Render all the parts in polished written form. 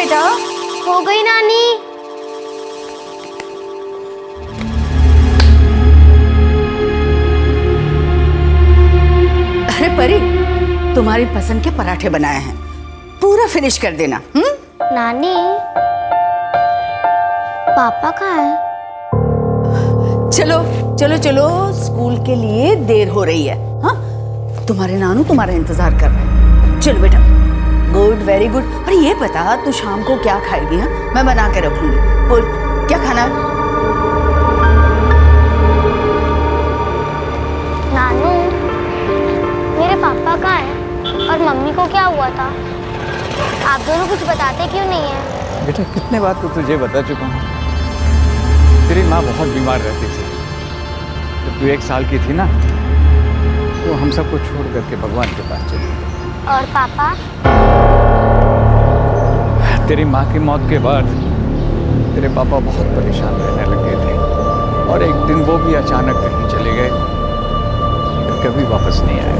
बेटा? हो गई नानी। अरे परी, तुम्हारी पसंद के पराठे बनाए हैं, पूरा फिनिश कर देना। नानी, पापा कहाँ है? चलो चलो चलो, स्कूल के लिए देर हो रही है। हाँ, तुम्हारे नानू तुम्हारा इंतजार कर रहे हैं। चलो बेटा। Good, very good. और ये बता, तू शाम को क्या खाएगी? हाँ, मैं बना के रखूंगी। बोल, क्या खाना है? नानू, मेरे पापा कहाँ है और मम्मी को क्या हुआ था? आप दोनों कुछ बताते क्यों नहीं है? बेटा, कितने बार तो तुझे बता चुका हूँ, तेरी माँ बहुत बीमार रहती थी। जब तू 1 साल की थी ना, तो हम सबको छोड़ करके भगवान के पास चली गई। और पापा? तेरी माँ की मौत के बाद तेरे पापा बहुत परेशान रहने लगे थे, और एक दिन वो भी अचानक कहीं चले गए, कभी वापस नहीं आए।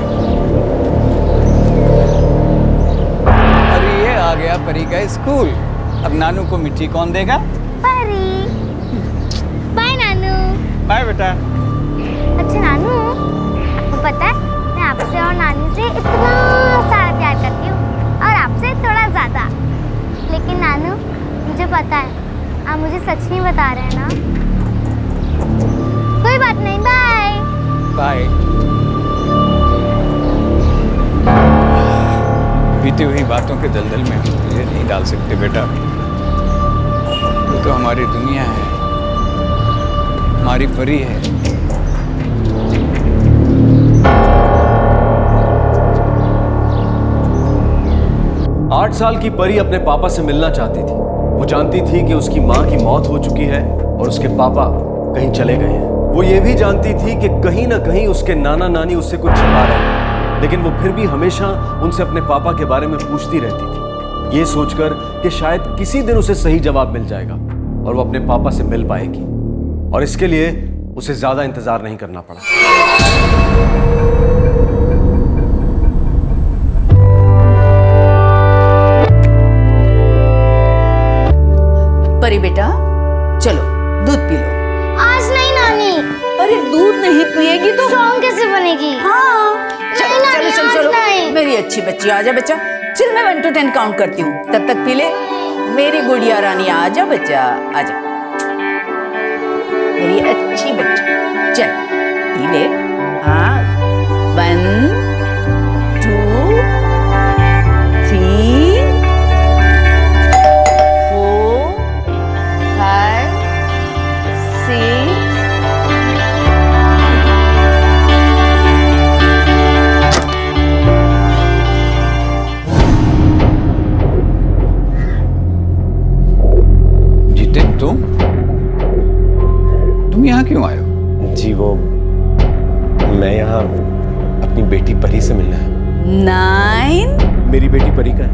और ये आ गया परी का स्कूल। अब नानू को मिट्टी कौन देगा? परी। बाय नानू। बाय बेटा। अच्छा नानू, आपको पता है मैं आपसे और नानी से इतना सारा प्यार करती हूँ, और आपसे थोड़ा ज्यादा। लेकिन नानू, मुझे पता है आप मुझे सच नहीं बता रहे हैं ना? कोई बात नहीं, बाय बाय। बीती हुई बातों के दलदल में हम तुझे नहीं डाल सकते बेटा। वो तो हमारी दुनिया है, हमारी परी है। 8 साल की परी अपने पापा से मिलना चाहती थी। वो जानती थी कि उसकी माँ की मौत हो चुकी है और उसके पापा कहीं चले गए हैं। वो ये भी जानती थी कि कहीं ना कहीं उसके नाना नानी उससे कुछ छिपा रहे हैं, लेकिन वो फिर भी हमेशा उनसे अपने पापा के बारे में पूछती रहती थी, ये सोचकर कि शायद किसी दिन उसे सही जवाब मिल जाएगा और वो अपने पापा से मिल पाएगी। और इसके लिए उसे ज्यादा इंतजार नहीं करना पड़ा। परी बेटा, चलो दूध पी लो। आज नहीं नानी। अरे दूध नहीं पिएगी तो स्ट्रॉन्ग कैसे बनेगी? हाँ, चलो नहीं, चलो चलो नहीं। मेरी अच्छी बच्ची, आजा बच्चा। चल, मैं 1 to 10 काउंट करती हूँ, तब तक पी ले। मेरी गुड़िया रानी, आजा बच्चा, आजा मेरी अच्छी बच्ची। चल पी ले। हाँ, 1 2 3 4 5 6 तुम यहाँ क्यों आए हो? जी वो, मैं यहाँ अपनी बेटी परी से मिलना है। 9 मेरी बेटी परी का है।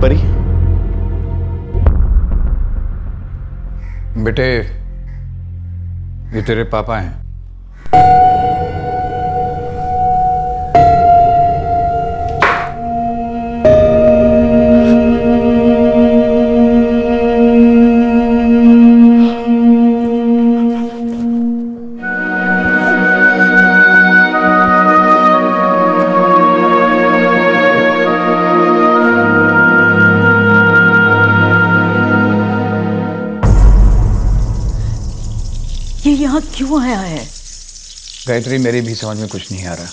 परी, बेटे, ये तेरे पापा हैं। ये यहाँ क्यों आया है? गायत्री, मेरी भी समझ में कुछ नहीं आ रहा।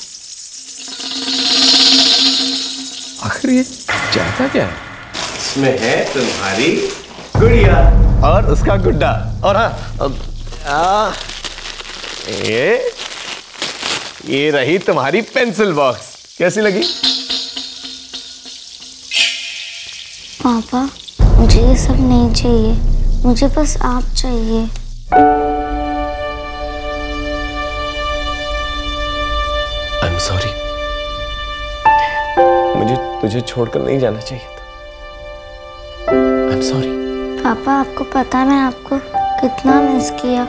आखिर ये चाहता क्या है? इसमें है तुम्हारी गुड़िया और उसका गुड्डा। और हाँ, ये रही तुम्हारी पेंसिल बॉक्स। कैसी लगी? पापा, मुझे ये सब नहीं चाहिए, मुझे बस आप चाहिए। मुझे तुझे छोड़कर नहीं जाना चाहिए था। I am sorry. पापा, आपको पता है मैं आपको कितना मिस किया।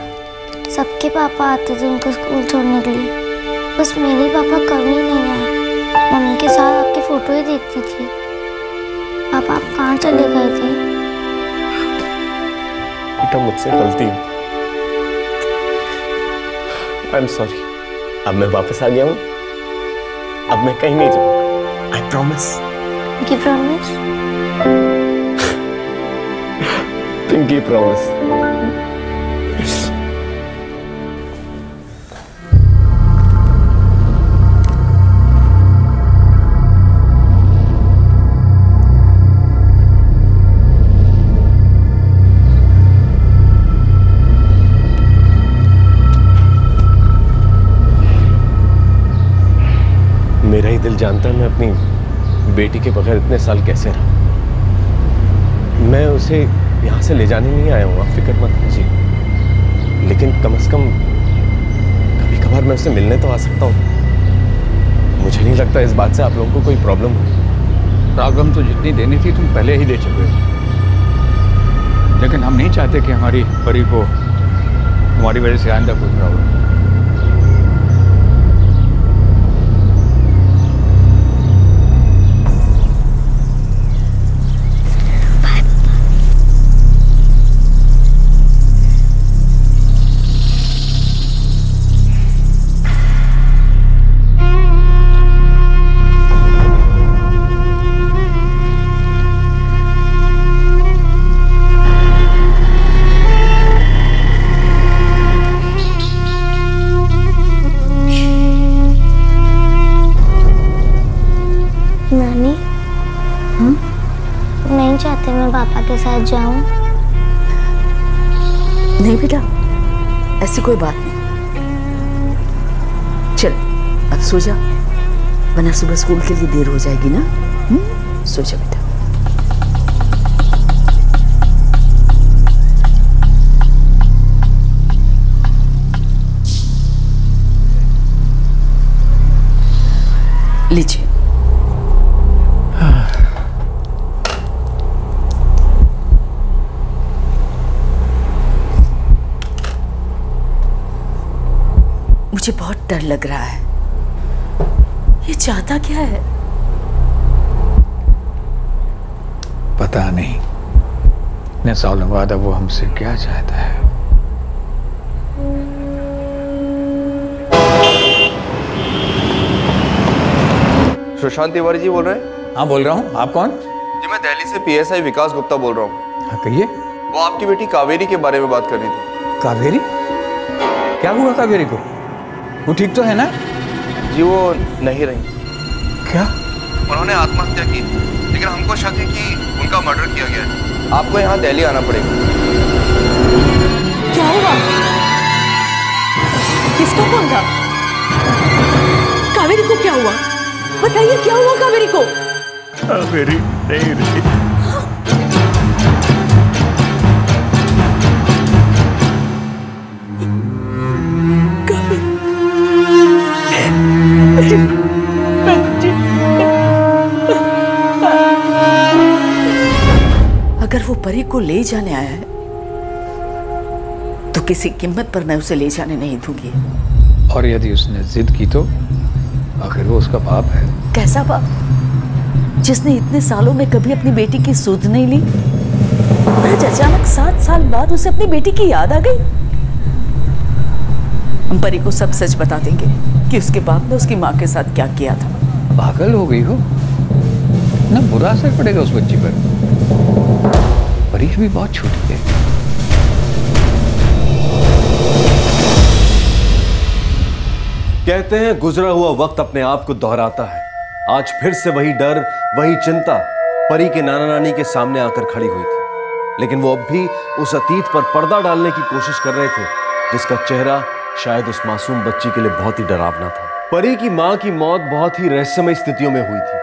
सबके पापा आते थे उनको स्कूल छोड़ने के लिए, बस मेरे पापा कभी नहीं आए। मम्मी के साथ आपकी फोटो ही देखती थी। पापा, आप कहाँ चले गए थे? बेटा, मुझसे गलती हुई। I am sorry. अब मैं वापस आ गया हूँ, अब मैं कहीं नहीं जाऊंगा। I promise. Pinky promise? Pinky promise. मेरा ही दिल जानता है मैं अपनी बेटी के बगैर इतने साल कैसे रहा। मैं उसे यहाँ से ले जाने नहीं आया हूँ, आप फिक्र मत कीजिए, लेकिन कम से कम कभी कभार मैं उससे मिलने तो आ सकता हूँ। मुझे नहीं लगता इस बात से आप लोगों को कोई प्रॉब्लम होगी। प्रॉब्लम तो जितनी देनी थी तुम पहले ही दे चुके हो, लेकिन हम नहीं चाहते कि हमारी परी को हमारी वजह से आइंदा कोई प्रॉब्लम। नानी, नहीं चाहते मैं पापा के साथ जाऊं? नहीं बेटा, ऐसी कोई बात नहीं। चल अब सो जा, वरना सुबह स्कूल के लिए देर हो जाएगी ना। सो जा बेटा। लीजिए। मुझे बहुत डर लग रहा है, ये चाहता क्या है? पता नहीं इतने सालों बाद अब वो हमसे क्या चाहता है। सुशांत तिवारी जी बोल रहे हैं? हाँ बोल रहा हूँ। आप कौन? जी मैं दिल्ली से पीएसआई विकास गुप्ता बोल रहा हूँ। हाँ कहिए। वो आपकी बेटी कावेरी के बारे में बात करनी थी। कावेरी? क्या हुआ कावेरी को? वो ठीक तो है ना? जी वो नहीं रही। क्या? उन्होंने आत्महत्या की, लेकिन हमको शक है कि उनका मर्डर किया गया है। आपको यहाँ दिल्ली आना पड़ेगा। क्या हुआ? किसका फोन था? कावेरी को क्या हुआ? बताइए क्या हुआ कावेरी को? कावेरी नहीं रही। अगर वो परी को ले जाने आया है तो किसी कीमत पर मैं उसे ले जाने नहीं दूंगी। और यदि उसने जिद की तो आखिर वो उसका बाप है। कैसा बाप? जिसने इतने सालों में कभी अपनी बेटी की सुध नहीं ली, आज अचानक 7 साल बाद उसे अपनी बेटी की याद आ गई। हम परी को सब सच बता देंगे कि उसके बाप ने उसकी माँ के साथ क्या किया था। पागल हो गई हो ना, बुरा असर पड़ेगा उस बच्ची पर। परी भी बहुत छोटी है। कहते हैं गुजरा हुआ वक्त अपने आप को दोहराता है। आज फिर से वही डर, वही चिंता परी के नाना नानी के सामने आकर खड़ी हुई थी, लेकिन वो अब भी उस अतीत पर पर्दा डालने की कोशिश कर रहे थे जिसका चेहरा शायद उस मासूम बच्ची के लिए बहुत ही डरावना था। परी की मां की मौत बहुत ही रहस्यमय स्थितियों में हुई थी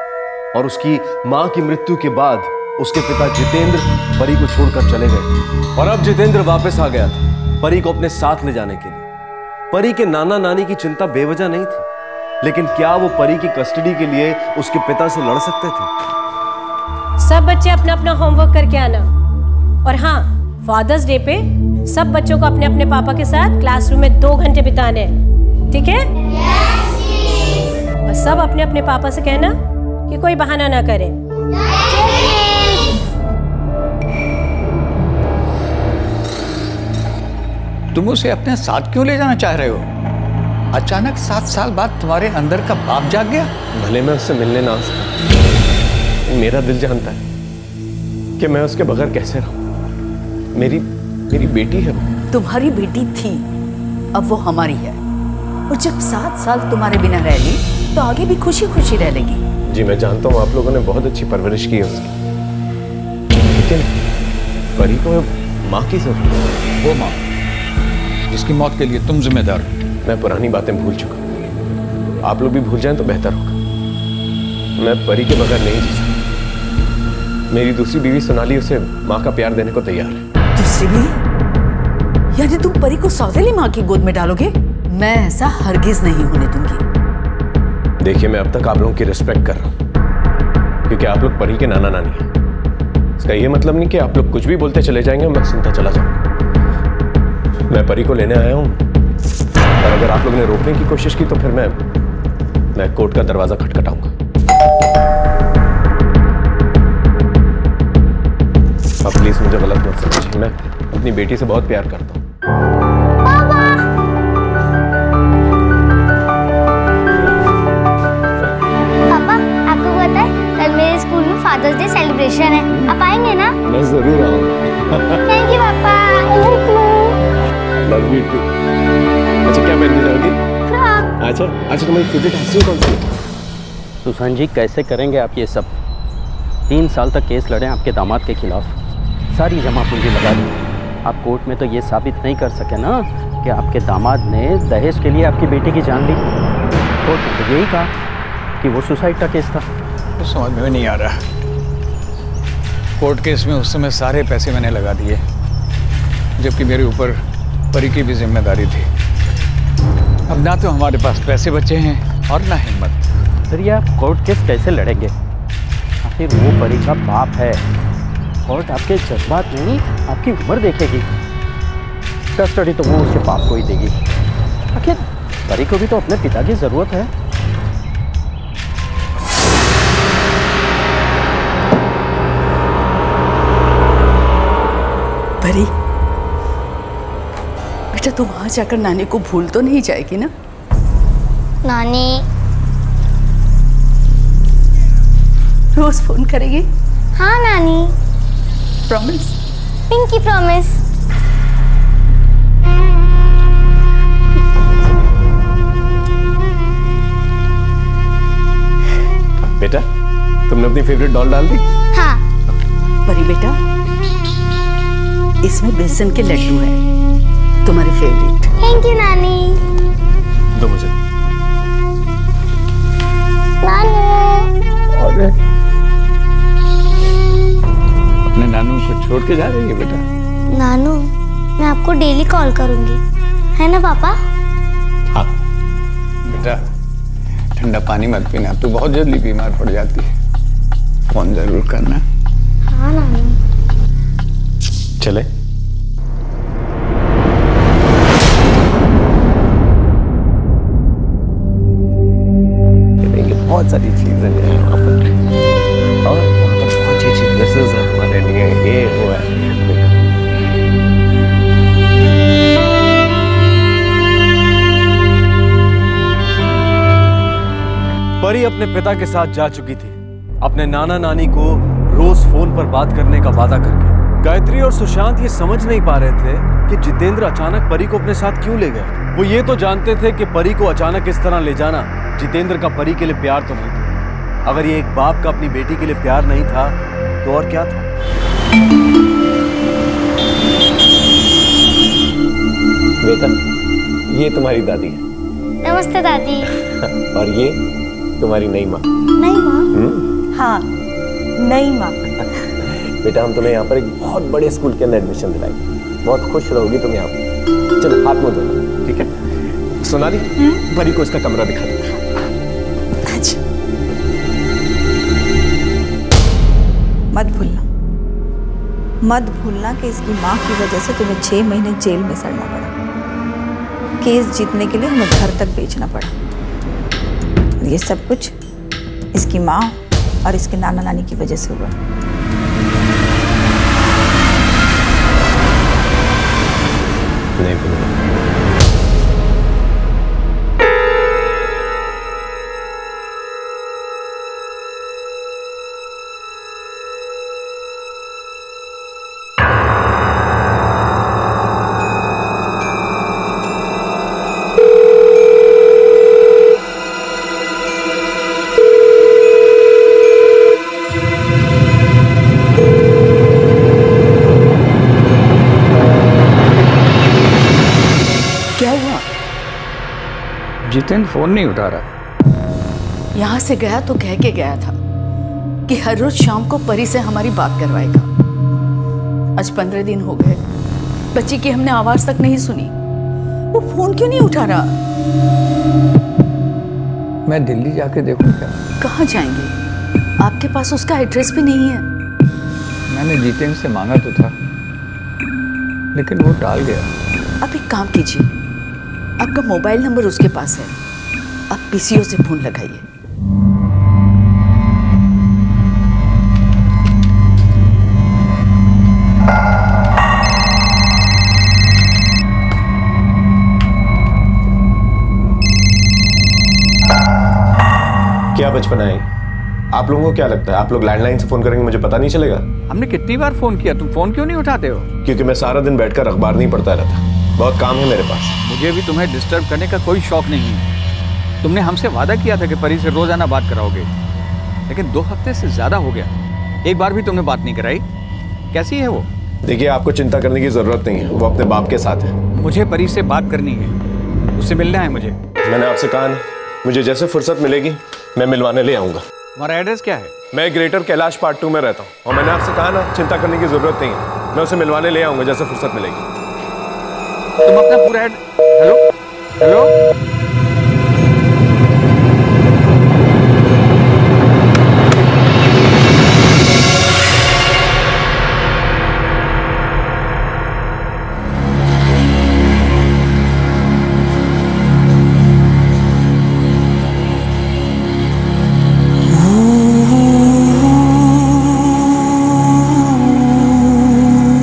और उसकी मां की मृत्यु के बाद उसके पिता जितेंद्र परी को छोड़कर चले गए थे और अब जितेंद्र वापस आ गया था परी को अपने साथ ले जाने के लिए। परी के नाना नानी की चिंता बेवजह नहीं थी। लेकिन क्या वो परी की कस्टडी के लिए उसके पिता से लड़ सकते थे? सब बच्चे अपना अपना होमवर्क करके आना। और हाँ, फादर्स डे पे सब बच्चों को अपने अपने पापा के साथ क्लासरूम में 2 घंटे बिताने हैं, ठीक है? और सब अपने अपने पापा से कहना कि कोई बहाना ना करे। तुम उसे अपने साथ क्यों ले जाना चाह रहे हो? अचानक 7 साल बाद तुम्हारे अंदर का बाप जाग गया। भले मैं उससे मिलने ना आ सकता, मेरा दिल जानता है कि मैं उसके बगैर कैसे रहूं। मेरी बेटी है वो। तुम्हारी बेटी थी, अब वो हमारी है। और जब 7 साल तुम्हारे बिना रह ली तो आगे भी खुशी खुशी रह लेगी। जी मैं जानता हूँ आप लोगों ने बहुत अच्छी परवरिश की है उसकी, लेकिन परी को माँ की जरूरत है। वो माँ जिसकी मौत के लिए तुम जिम्मेदार हो। मैं पुरानी बातें भूल चुका हूँ, आप लोग भी भूल जाएं तो बेहतर होगा। मैं परी के बगैर नहीं जी सकता। मेरी दूसरी बीवी सोनाली उसे माँ का प्यार देने को तैयार है। दूसरी बीवी? यानी तुम परी को सौतेली माँ की गोद में डालोगे? मैं ऐसा हरगिज नहीं होने दूंगी। देखिए मैं अब तक आप लोगों की रिस्पेक्ट कर रहा हूँ क्योंकि आप लोग परी के नाना नानी हैं। इसका ये मतलब नहीं कि आप लोग कुछ भी बोलते चले जाएंगे मैं सुनता चला जाऊंगा। मैं परी को लेने आया हूँ और अगर आप लोगों ने रोकने की कोशिश की तो फिर मैं कोर्ट का दरवाजा खटखटाऊंगा। आप प्लीज मुझे गलत मत समझिए, मैं अपनी बेटी से बहुत प्यार करता हूँ। पापा, आपको पता है कल मेरे स्कूल में फादर्स डे सेलिब्रेशन है, आप आएंगे ना? मैं जरूर आऊंगा। थैंक यू पापा। Love you too. अच्छा क्या पहनने जाओगी? फ्रॉक। अच्छा तुम्हारी फेवरेट आइसक्रीम कौन सी है? सुशांत जी कैसे करेंगे आप ये सब? 3 साल तक केस लड़े आपके दामाद के खिलाफ, सारी जमा पूंजी लगा दी। आप कोर्ट में तो ये साबित नहीं कर सके ना कि आपके दामाद ने दहेज के लिए आपकी बेटी की जान ली। कोर्ट ने तो यही कहा कि वो सुसाइड का केस था। तो समझ में नहीं आ रहा। कोर्ट केस में उस समय सारे पैसे मैंने लगा दिए, जबकि मेरे ऊपर परी की भी जिम्मेदारी थी। अब ना तो हमारे पास पैसे बचे हैं और ना हिम्मत। फिर ये आप कोर्ट केस कैसे लड़ेंगे? आखिर वो परी का बाप है। कोर्ट आपके जज्बात नहीं आपकी उम्र देखेगी। कस्टडी तो वो उसके बाप को ही देगी। आखिर परी को भी तो अपने पिता की जरूरत है। परी बेटा, तुम वहां जाकर नानी को भूल तो नहीं जाएगी ना? नानी रोज फोन करेगी? हाँ नानी। प्रॉमिस? Pinky promise. बेटा तुमने अपनी फेवरेट डॉल डाल दी? हाँ। परी बेटा, इसमें बेसन के लड्डू है, तुम्हारे फेवरेट। थैंक यू नानी। दो मुझे। नानू। और अपने नानू को छोड़ के जा रही है बेटा? नानू, मैं आपको डेली कॉल करूंगी, है ना पापा? हाँ बेटा, ठंडा पानी मत पीना, तू बहुत जल्दी बीमार पड़ जाती है। फोन जरूर करना। हाँ नानू। चले। बहुत सारी चीजें हैं वहाँ पर और वहाँ पर बहुत अच्छी ड्रेसेस हैं तुम्हारे लिए। ये वो है। परी अपने पिता के साथ जा चुकी थी, अपने नाना नानी को रोज फोन पर बात करने का वादा करके। गायत्री और सुशांत ये समझ नहीं पा रहे थे कि जितेंद्र अचानक परी को अपने साथ क्यों ले गए। वो ये तो जानते थे कि परी को अचानक इस तरह ले जाना जितेंद्र का परी के लिए प्यार तो नहीं था। अगर ये एक बाप का अपनी बेटी के लिए प्यार नहीं था तो और क्या था? बेटा, ये तुम्हारी दादी है। नमस्ते दादी। और ये तुम्हारी नई माँ। नहीं माँ? हाँ, नई माँ। बेटा हम तुम्हें यहाँ पर एक बहुत बड़े स्कूल के अंदर एडमिशन दिलाएंगे, बहुत खुश रहोगी तुम यहाँ पर। चलो हाथ मुंह धो, ठीक है? सोनाली, परी को इसका कमरा दिखा दो। मत भूलना कि इसकी माँ की वजह से तुम्हें 6 महीने जेल में सड़ना पड़ा। केस जीतने के लिए हमें घर तक बेचना पड़ा। ये सब कुछ इसकी माँ और इसके नाना नानी की वजह से हुआ। नहीं भूलूंगा। जितेंद्र फोन नहीं उठा रहा। यहाँ से गया तो कह के गया था कि हर रोज शाम को परी से हमारी बात करवाएगा। आज 15 दिन हो गए, बच्ची की हमने आवाज तक नहीं सुनी। वो फोन क्यों नहीं उठा रहा? मैं दिल्ली जाके देखूं क्या? कहाँ जाएंगे? आपके पास उसका एड्रेस भी नहीं है। मैंने जितेंद्र से मांगा तो था, लेकिन वो टाल गया। आप एक काम कीजिए, आपका मोबाइल नंबर उसके पास है, आप पीसीओ से फोन लगाइए। क्या बचपना है? आप लोगों को क्या लगता है आप लोग लैंडलाइन से फोन करेंगे मुझे पता नहीं चलेगा? हमने कितनी बार फोन किया, तुम फोन क्यों नहीं उठाते हो? क्योंकि मैं सारा दिन बैठकर अखबार नहीं पढ़ता रहता, बहुत काम है मेरे पास। मुझे भी तुम्हें डिस्टर्ब करने का कोई शौक नहीं है। तुमने हमसे वादा किया था कि परी से रोजाना बात कराओगे, लेकिन 2 हफ्ते से ज्यादा हो गया, एक बार भी तुमने बात नहीं कराई। कैसी है वो? देखिए आपको चिंता करने की जरूरत नहीं है, वो अपने बाप के साथ है। मुझे परी से बात करनी है, उससे मिलना है मुझे। मैंने आपसे कहा ना, मुझे जैसे फुर्सत मिलेगी मैं मिलवाने ले आऊंगा। तुम्हारा एड्रेस क्या है? मैं ग्रेटर कैलाश पार्ट 2 में रहता हूँ, और मैंने आपसे कहा ना चिंता करने की जरूरत नहीं है, मैं उसे मिलवाने ले आऊंगा जैसे फुर्सत मिलेगी। तुम अपना पूरा हेलो हेलो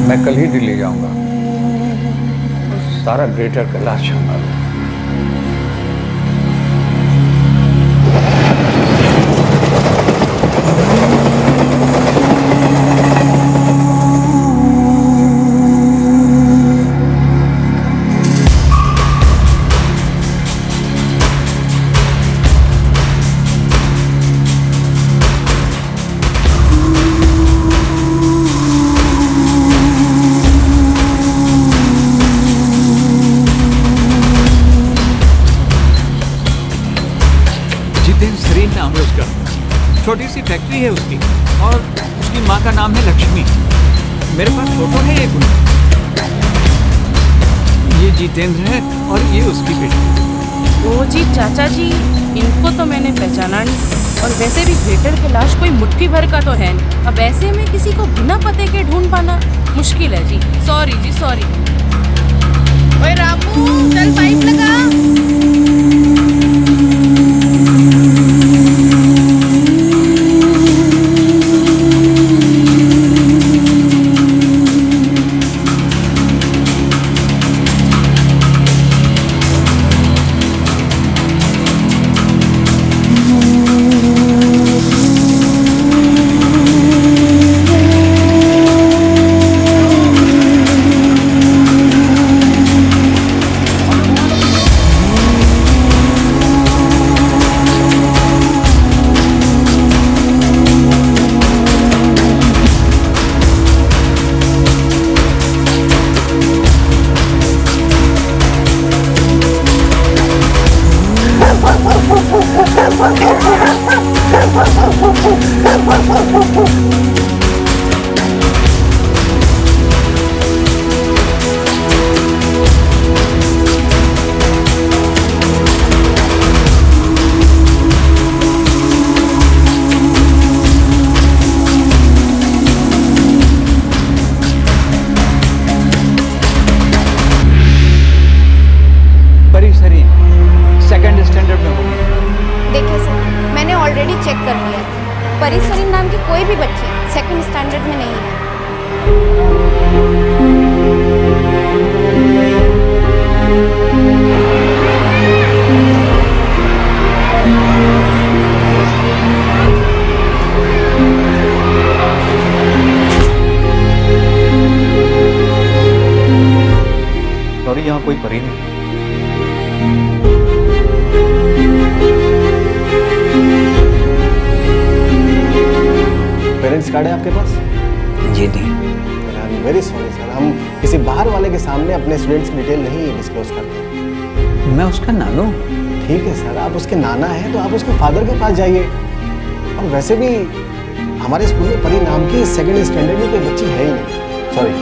मैं कल ही दिल्ली जाऊंगा, सारा ग्रेटर कैलाश हमारा। नाम है उसका, छोटी सी फैक्ट्री है उसकी, और उसकी माँ का नाम है लक्ष्मी। मेरे पास फोटो है एक उनकी। ये जितेंद्र है और ये उसकी बेटी। ओ जी चाचा जी, इनको तो मैंने पहचाना नहीं, और वैसे भी ग्रेटर कैलाश कोई मुट्ठी भर का तो है नहीं। अब ऐसे में किसी को बिना पते के ढूंढ पाना मुश्किल है जी। सॉरी जी सॉरी। ओए रामू, चल पाइप लगा। परी सलीम नाम की कोई भी बच्ची सेकंड स्टैंडर्ड में नहीं है। सॉरी, यहाँ कोई परी नहीं। पेरेंट्स कार्ड है आपके पास? ये नहीं। I am very sorry sir, हम किसी बाहर वाले के सामने अपने स्टूडेंट्स की डिटेल नहीं डिस्क्लोज करते। मैं उसका नानू। ठीक है सर, आप उसके नाना हैं तो आप उसके फादर के पास जाइए। और वैसे भी हमारे स्कूल में परी नाम की सेकंड स्टैंडर्ड में कोई बच्ची है ही नहीं। सॉरी।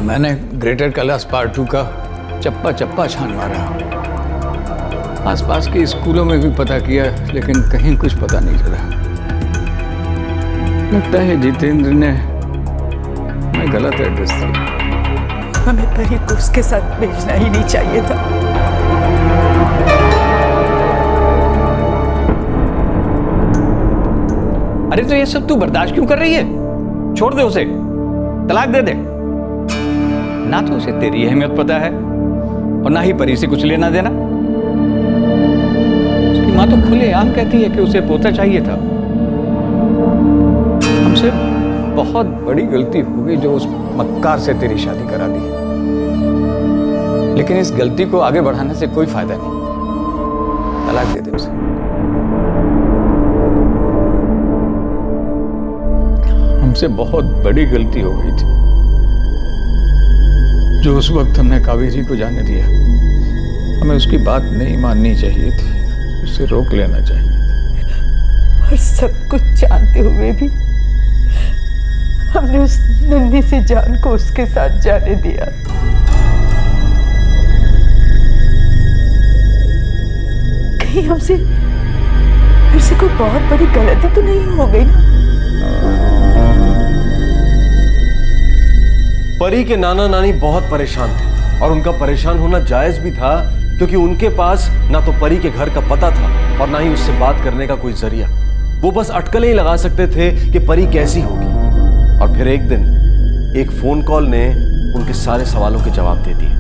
मैंने ग्रेटर कैलाश पार्ट 2 का चप्पा चप्पा छान मारा, आसपास के स्कूलों में भी पता किया, लेकिन कहीं कुछ पता नहीं चला। लगता है जितेंद्र ने मैं गलत एड्रेस दिया। हमें परी को उसके साथ भेजना ही नहीं चाहिए था। अरे तो ये सब तू बर्दाश्त क्यों कर रही है? छोड़ दे उसे, तलाक दे दे। ना तो उसे तेरी अहमियत पता है और ना ही परी से कुछ लेना देना। उसकी माँ तो खुलेआम कहती है कि उसे पोता चाहिए था। हमसे बहुत बड़ी गलती हो गई जो उस मक्कार से तेरी शादी करा दी, लेकिन इस गलती को आगे बढ़ाने से कोई फायदा नहीं। तलाक दे दे उसे। हमसे बहुत बड़ी गलती हो गई थी जो उस वक्त हमने कावेरी को जाने दिया। हमें उसकी बात नहीं माननी चाहिए थी, उसे रोक लेना चाहिए था। और सब कुछ जानते हुए भी हमने उस नन्ही सी जान को उसके साथ जाने दिया। कहीं हमसे फिर से कोई बहुत बड़ी गलती तो नहीं हो गई ना? परी के नाना नानी बहुत परेशान थे और उनका परेशान होना जायज भी था, क्योंकि उनके पास ना तो परी के घर का पता था और ना ही उससे बात करने का कोई जरिया। वो बस अटकलें ही लगा सकते थे कि परी कैसी होगी। और फिर एक दिन एक फोन कॉल ने उनके सारे सवालों के जवाब दे दिए।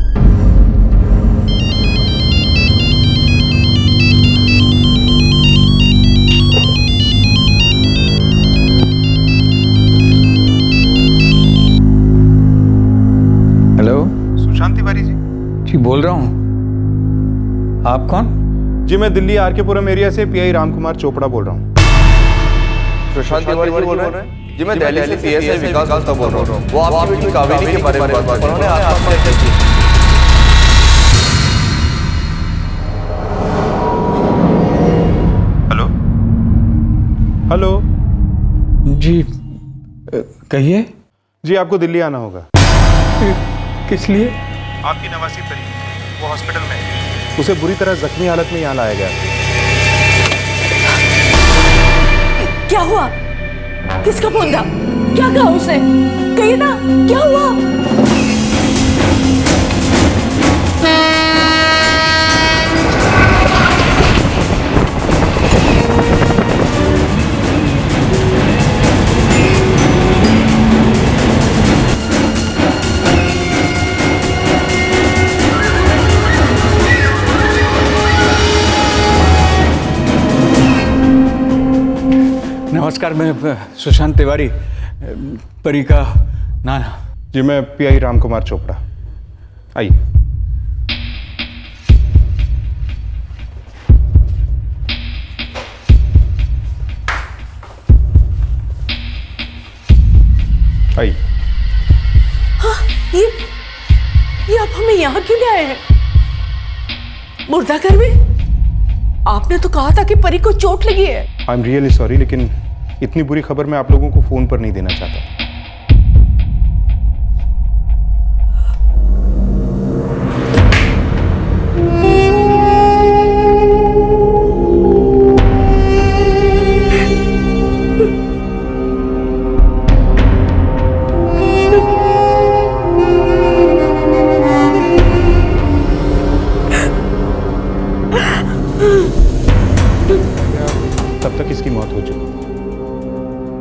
हेलो, सुशांत तिवारी जी। जी बोल रहा हूँ। आप कौन? जी मैं दिल्ली आरकेपुरम एरिया से पीआई रामकुमार चोपड़ा बोल रहा हूँ। सुशांत तिवारी बोल रहे हैं? जी मैं दिल्ली से पीएसआई विकास गुप्ता बोल रहा हूँ। वो आपकी बेटी कावेरी के बारे में बात कर रहे हैं। हेलो हेलो जी कहिए। जी आपको दिल्ली आना होगा। किस लिए? आपकी नवासी परी वो हॉस्पिटल में है। उसे बुरी तरह जख्मी हालत में यहाँ लाया गया। क्या हुआ? किसका फोन था? क्या कहा उसने? कही ना, क्या हुआ? नमस्कार, मैं सुशांत तिवारी, परी का नाना। जी मैं पीआई रामकुमार चोपड़ा। आइए। आइए। हाँ, ये आप हमें यहाँ क्यों ले आए हैं? मुर्दाघर में? आपने तो कहा था कि परी को चोट लगी है। आई एम रियली सॉरी, लेकिन इतनी बुरी खबर मैं आप लोगों को फोन पर नहीं देना चाहता।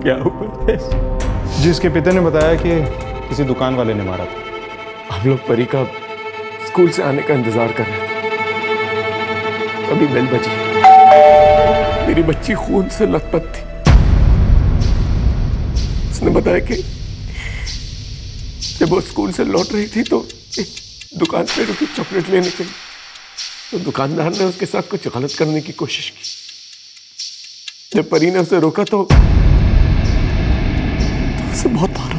क्या हुआ थे? जिसके पिता ने बताया कि किसी दुकान वाले ने मारा था। हम लोग परी का स्कूल से आने का इंतजार कर रहे थे, अभी बेल बजी। मेरी बच्ची खून से लथपथ थी। उसने बताया कि जब वो स्कूल से लौट रही थी तो एक दुकान पे रुकी चॉकलेट लेने के लिए, तो दुकानदार ने उसके साथ कुछ गलत करने की कोशिश की। जब परी ने उसे रोका तो उसे बहुत मारा।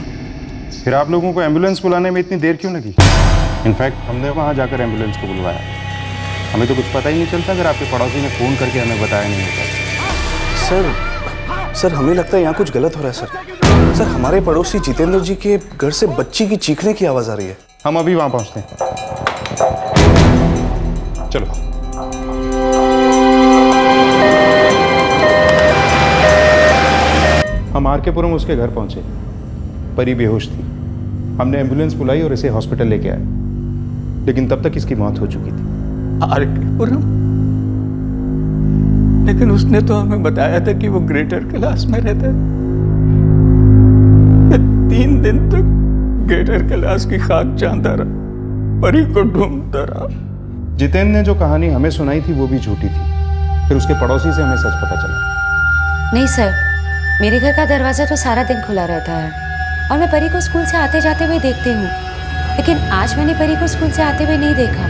फिर आप लोगों को एम्बुलेंस बुलाने में इतनी देर क्यों लगी? इनफैक्ट हमने वहाँ जाकर एम्बुलेंस को बुलवाया। हमें तो कुछ पता ही नहीं चलता अगर आपके पड़ोसी ने फ़ोन करके हमें बताया नहीं होता। सर हमें लगता है यहाँ कुछ गलत हो रहा है सर। सर हमारे पड़ोसी जितेंद्र जी के घर से बच्ची की चीखने की आवाज़ आ रही है। हम अभी वहाँ पहुँचते हैं। चलो। हम आर के पुरम उसके घर पहुंचे। परी बेहोश थी। हमने एम्बुलेंस बुलाई और इसे हॉस्पिटल लेके आए, लेकिन तब तक इसकी मौत हो चुकी थी। आर के पुरम? लेकिन उसने तो हमें बताया था कि वो ग्रेटर कैलाश में रहता है। 3 दिन तक ग्रेटर कैलाश की खाक जानता रहा, परी को ढूंढता रहा। जितेंद्र ने जो कहानी हमें सुनाई थी वो भी झूठी थी। फिर उसके पड़ोसी से हमें सच पता चला। नहीं सर, मेरे घर का दरवाजा तो सारा दिन खुला रहता है और मैं परी को स्कूल से आते जाते हुए देखती हूँ, लेकिन आज मैंने परी को स्कूल से आते हुए नहीं देखा।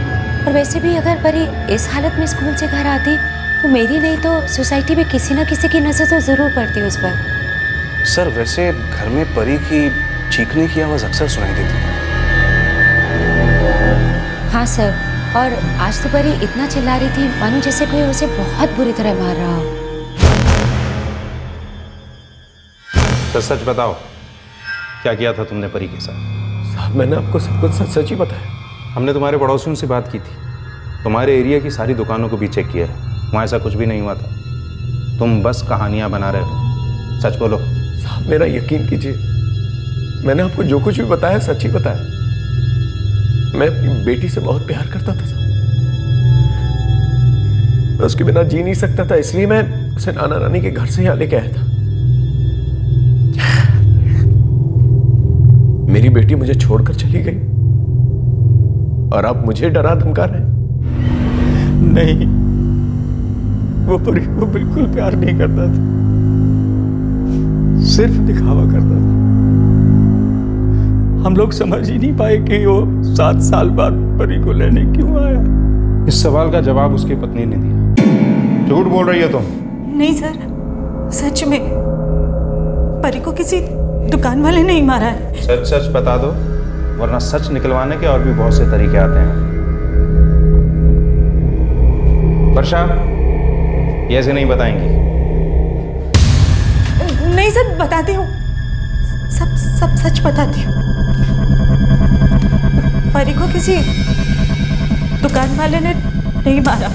और वैसे भी अगर परी इस हालत में स्कूल से घर आती तो मेरी नहीं तो सोसाइटी में किसी न किसी की नजर तो जरूर पड़ती उस पर। सर वैसे घर में परी की चीखने की आवाज़ अक्सर सुनाई देती है। हाँ सर, और आज तो परी इतना चिल्ला रही थी मानो जैसे कोई उसे बहुत बुरी तरह मार रहा हो। तो सच बताओ, क्या किया था तुमने परी के साथ? साहब मैंने आपको सब कुछ सच सच ही बताया। हमने तुम्हारे पड़ोसियों से बात की थी, तुम्हारे एरिया की सारी दुकानों को भी चेक किया है, वहाँ ऐसा कुछ भी नहीं हुआ था। तुम बस कहानियाँ बना रहे हो। सच बोलो। साहब मेरा यकीन कीजिए, मैंने आपको जो कुछ भी बताया सच ही बताया। मैं अपनी बेटी से बहुत प्यार करता था साहब। मैं उसके बिना जी नहीं सकता था, इसलिए मैं उसे नाना नानी के घर से यहाँ लेके आया था। मेरी बेटी मुझे छोड़कर चली गई और आप मुझे डरा धमका रहे हैं। नहीं, वो परी को बिल्कुल प्यार नहीं करता था, सिर्फ दिखावा करता था। हम लोग समझ ही नहीं पाए कि वो 7 साल बाद परी को लेने क्यों आया। इस सवाल का जवाब उसकी पत्नी ने दिया। झूठ बोल रही है तुम? नहीं सर, सच में परी को किसी दुकान वाले ने ही मारा है। सच सच बता दो, वरना सच निकलवाने के और भी बहुत से तरीके आते हैं। वर्षा, ये ऐसे नहीं बताएंगी। नहीं सर, बताती हूँ, सब सच बताती हूँ। परी को किसी दुकान वाले ने नहीं मारा।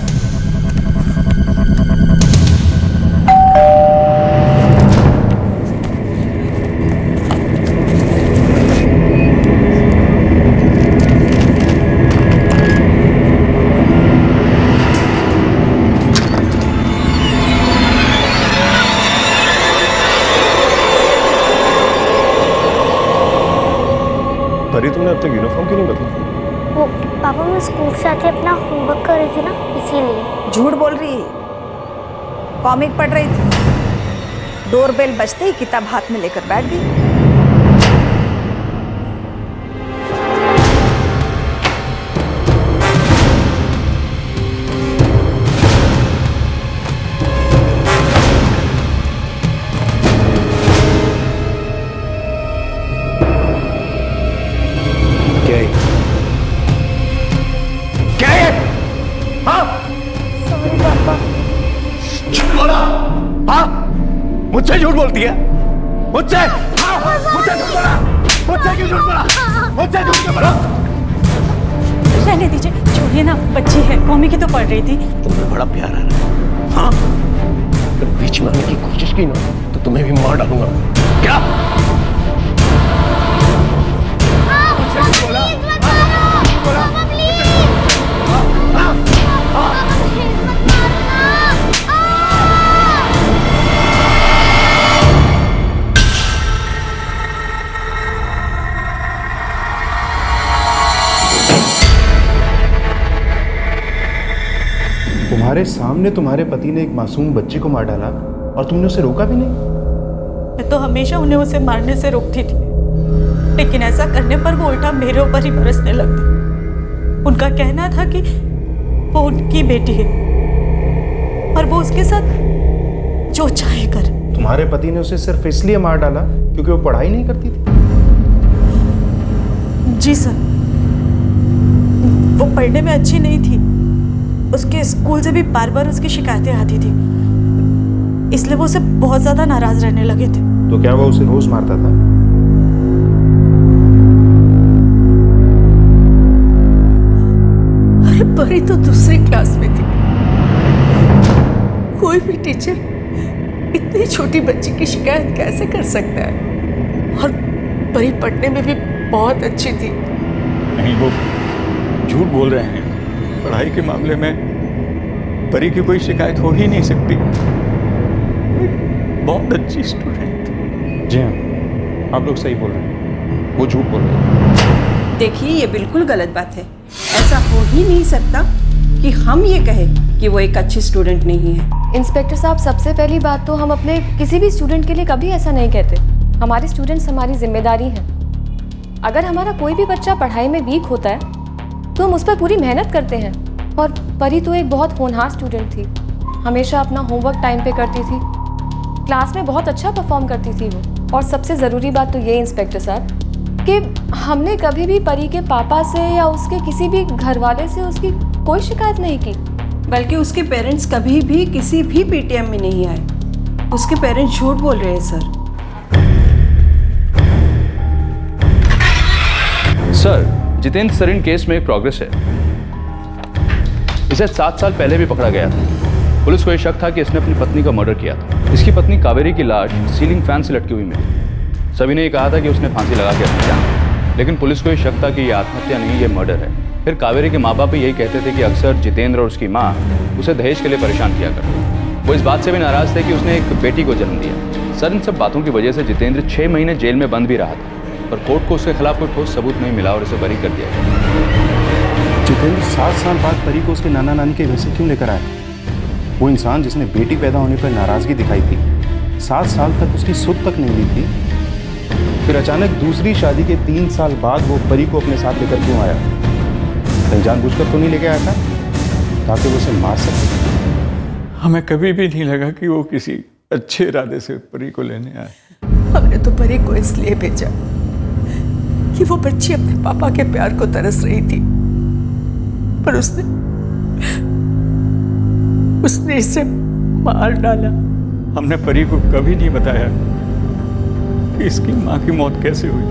परी तुमने अब तक यूनिफॉर्म क्यों नहीं बदला? वो पापा मैं स्कूल से आके अपना होमवर्क कर रही थी ना, इसीलिए। झूठ बोल रही है, कॉमिक पढ़ रही थी। डोरबेल बजते ही किताब हाथ में लेकर बैठ गई। मुझसे झूठ बोलती है? मुझसे? मुझसे झूठ बोला? मुझसे क्यों झूठ बोला? मुझसे झूठ क्यों बोला? रहने दीजिए, छोड़िए ना, बच्ची है, कॉमी की तो पढ़ रही थी। तुम्हें बड़ा प्यार आ रहा है। हाँ, अगर बीच में आने की कोशिश की ना तो तुम्हें भी मार डालूंगा। क्या? तुम्हारे सामने तुम्हारे पति ने एक मासूम बच्ची को मार डाला और तुमने उसे रोका भी नहीं? मैं तो हमेशा उन्हें उसे मारने से रोकती थी, लेकिन ऐसा करने पर वो उल्टा मेरे ऊपर ही बरसने लगती। उनका कहना था कि वो उनकी बेटी है और वो उसके साथ जो चाहे करे। तुम्हारे पति ने उसे सिर्फ इसलिए मार डाला क्योंकि वो पढ़ाई नहीं करती थी? जी सर, वो पढ़ने में अच्छी नहीं थी। उसके स्कूल से भी बार बार उसकी शिकायतें आती थी, इसलिए वो उसे बहुत ज्यादा नाराज रहने लगे थे। तो क्या वो उसे रोज मारता था? अरे परी तो दूसरी क्लास में थी। कोई भी टीचर इतनी छोटी बच्ची की शिकायत कैसे कर सकता है? और परी पढ़ने में भी बहुत अच्छी थी। नहीं, वो झूठ बोल रहे हैं। पढ़ाई के मामले में परी की कोई शिकायत हो ही नहीं सकती। बहुत अच्छी स्टूडेंट थी। जी हाँ, आप लोग सही बोल रहे हैं, वो झूठ बोल रहे हैं। देखिए, ये बिल्कुल गलत बात है। ऐसा हो ही नहीं सकता कि हम ये कहें कि वो एक अच्छी स्टूडेंट नहीं है। इंस्पेक्टर साहब, सबसे पहली बात तो हम अपने किसी भी स्टूडेंट के लिए कभी ऐसा नहीं कहते। हमारे स्टूडेंट्स हमारी जिम्मेदारी हैं। अगर हमारा कोई भी बच्चा पढ़ाई में वीक होता है तो हम उस पर पूरी मेहनत करते हैं। और परी तो एक बहुत होनहार स्टूडेंट थी, हमेशा अपना होमवर्क टाइम पे करती थी, क्लास में बहुत अच्छा परफॉर्म करती थी वो। और सबसे ज़रूरी बात तो ये इंस्पेक्टर साहब कि हमने कभी भी परी के पापा से या उसके किसी भी घर वाले से उसकी कोई शिकायत नहीं की। बल्कि उसके पेरेंट्स कभी भी किसी भी पीटीएम में नहीं आए। उसके पेरेंट्स झूठ बोल रहे हैं सर। सर, जितेंद्र सरिन केस में एक प्रोग्रेस है। इसे 7 साल पहले भी पकड़ा गया था। पुलिस को यह शक था कि इसने अपनी पत्नी का मर्डर किया था। इसकी पत्नी कावेरी की लाश सीलिंग फैन से लटकी हुई मिली। सभी ने यह कहा था कि उसने फांसी लगा के अपनी जान, लेकिन पुलिस को यह शक था कि यह आत्महत्या नहीं, यह मर्डर है। फिर कावेरी के माँ बाप यही कहते थे कि अक्सर जितेंद्र और उसकी माँ उसे दहेज के लिए परेशान किया करते। वो इस बात से भी नाराज थे कि उसने एक बेटी को जन्म दिया। सर, इन सब बातों की वजह से जितेंद्र 6 महीने जेल में बंद भी रहा था, पर कोर्ट को उसके खिलाफ कोई ठोस सबूत नहीं मिला और इसे बरी कर दिया गया। जितेंद्र 7 साल बाद परी को उसके नाना नानी के घर से क्यों लेकर आया? वो इंसान जिसने बेटी पैदा होने पर नाराजगी दिखाई थी, 7 साल तक उसकी सुध तक नहीं ली थी, फिर अचानक दूसरी शादी के 3 साल बाद वो परी को अपने साथ लेकर क्यों आया? कहीं जानबूझकर तो नहीं लेके आया था ताकि वो उसे मार सके? हमें कभी भी नहीं लगा कि वो किसी अच्छे इरादे से परी को लेने आए। हमने तो परी को इसलिए भेजा कि वो बच्ची अपने पापा के प्यार को तरस रही थी, पर उसने इसे मार डाला। हमने परी को कभी नहीं बताया कि इसकी माँ की मौत कैसे हुई।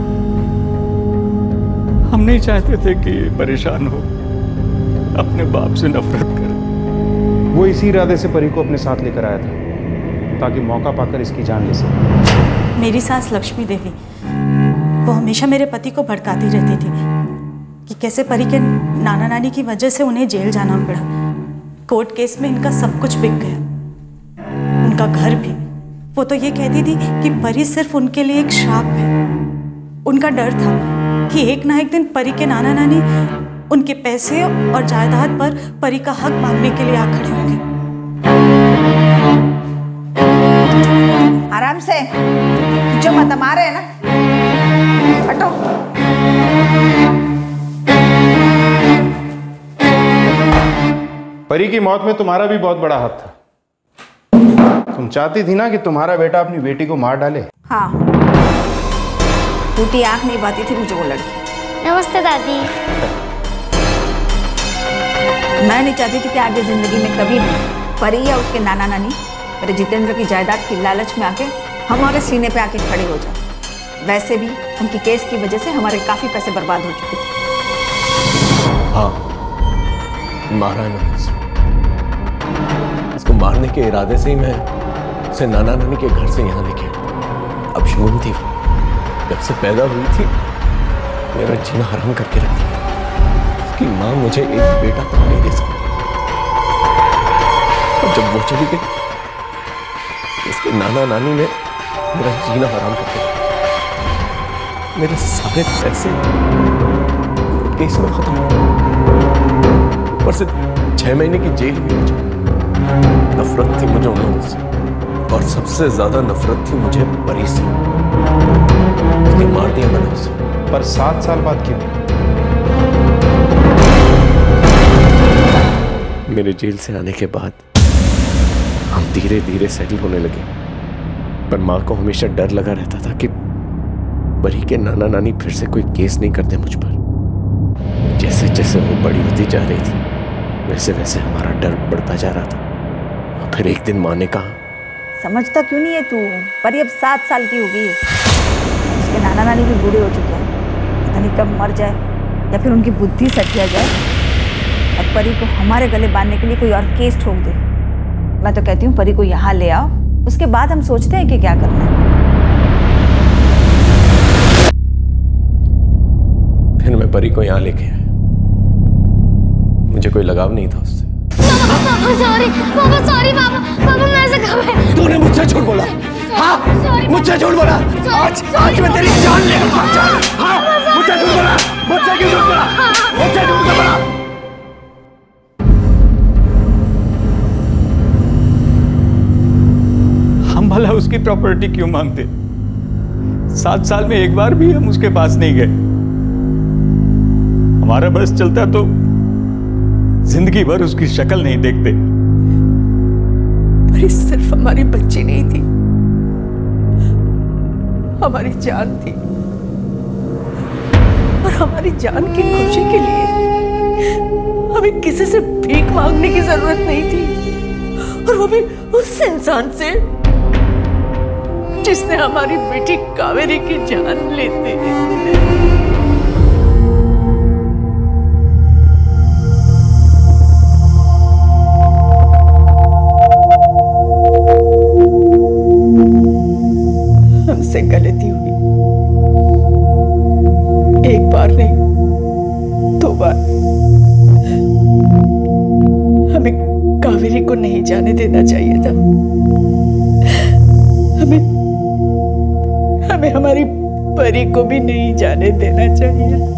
हम नहीं चाहते थे कि ये परेशान हो, अपने बाप से नफरत करे। वो इसी इरादे से परी को अपने साथ लेकर आया था ताकि मौका पाकर इसकी जान ले सके। मेरी सास लक्ष्मी देवी, वो हमेशा मेरे पति को भड़काती रहती थी कि कैसे परी के नाना नानी की वजह से उन्हें जेल जाना पड़ा। कोर्ट केस में इनका सब कुछ बिक गया, उनका घर भी। वो तो ये कहती थी कि परी सिर्फ उनके लिए एक श्राप है। उनका डर था कि एक ना एक दिन परी के नाना नानी उनके पैसे और जायदाद पर परी का हक मांगने के लिए आ खड़े होंगे। आराम से, जो मत मारे है ना, हटो। परी की मौत में तुम्हारा भी बहुत बड़ा हाथ था। तुम चाहती थी ना कि तुम्हारा बेटा अपनी बेटी को मार डाले। हाँ, टूटी आंख नहीं पाती थी मुझे वो लड़की। नमस्ते दादी। मैं नहीं चाहती थी कि आगे जिंदगी में कभी भी परी या उसके नाना नानी मेरे जितेंद्र की जायदाद की लालच में आके हमारे सीने पे आके खड़े हो जाए। वैसे भी उनकी केस की वजह से हमारे काफी पैसे बर्बाद हो चुके थे। हाँ, मारा है मैंने इसको मारने के इरादे से ही मैं उसे नाना नानी के घर से यहाँ लेके आया। अब शून थी, जब से पैदा हुई थी मेरा जीना हराम करके रखती थी। उसकी माँ मुझे एक बेटा तक नहीं दे सकती। और जब वो चली गई उसके नाना नानी ने मेरा जीना हराम करके रखा। मेरे सारे पैसे केस में खत्म, ऊपर से 6 महीने की जेल हुई मुझे। नफरत थी मुझे उन लोगों से, और सबसे ज्यादा नफरत थी मुझे परी से। उसने मार दिया मैंने उसे। पर 7 साल बाद क्यों? मेरे जेल से आने के बाद हम धीरे धीरे सेटल होने लगे, पर माँ को हमेशा डर लगा रहता था कि परी के नाना नानी फिर से कोई केस नहीं करते मुझ पर। जैसे जैसे वो बड़ी होती जा रही थी, वैसे वैसे हमारा डर बढ़ता जा रहा था। और फिर एक दिन माँ ने कहा, समझता क्यों नहीं है तू? परी अब 7 साल की हो गई है, उसके नाना नानी भी बूढ़े हो चुके हैं, पता नहीं कब मर जाए या फिर उनकी बुद्धि सटिया जाए और परी को हमारे गले बांधने के लिए कोई और केस ठोक दे। मैं तो कहती हूँ परी को यहाँ ले आओ, उसके बाद हम सोचते हैं कि क्या करना है। फिर मैं परी को यहाँ लेके आया। मुझे कोई लगाव नहीं था उससे। सॉरी पापा, सॉरी पापा, पापा मैं ऐसे कहा। तूने मुझसे झूठ बोला। हाँ, मुझसे झूठ बोला। आज मैं तेरी जान ले लूंगा। हाँ, मुझसे झूठ बोला। मुझसे क्यों झूठ बोला? मुझसे झूठ क्यों बोला? हम भला उसकी प्रॉपर्टी क्यों मांगते? 7 साल में एक बार भी हम उसके पास नहीं गए। हमारा बस चलता तो जिंदगी भर उसकी शक्ल नहीं देखते। परी सिर्फ हमारी बच्ची नहीं थी, हमारी जान थी, और हमारी जान की खुशी के लिए हमें किसी से भीख मांगने की जरूरत नहीं थी, और वो भी उस इंसान से जिसने हमारी बेटी कावेरी की जान लेते। हमसे गलती हुई, एक बार नहीं 2 बार। हमें कावेरी को नहीं जाने देना चाहिए था। हमें हमारी परी को भी नहीं जाने देना चाहिए।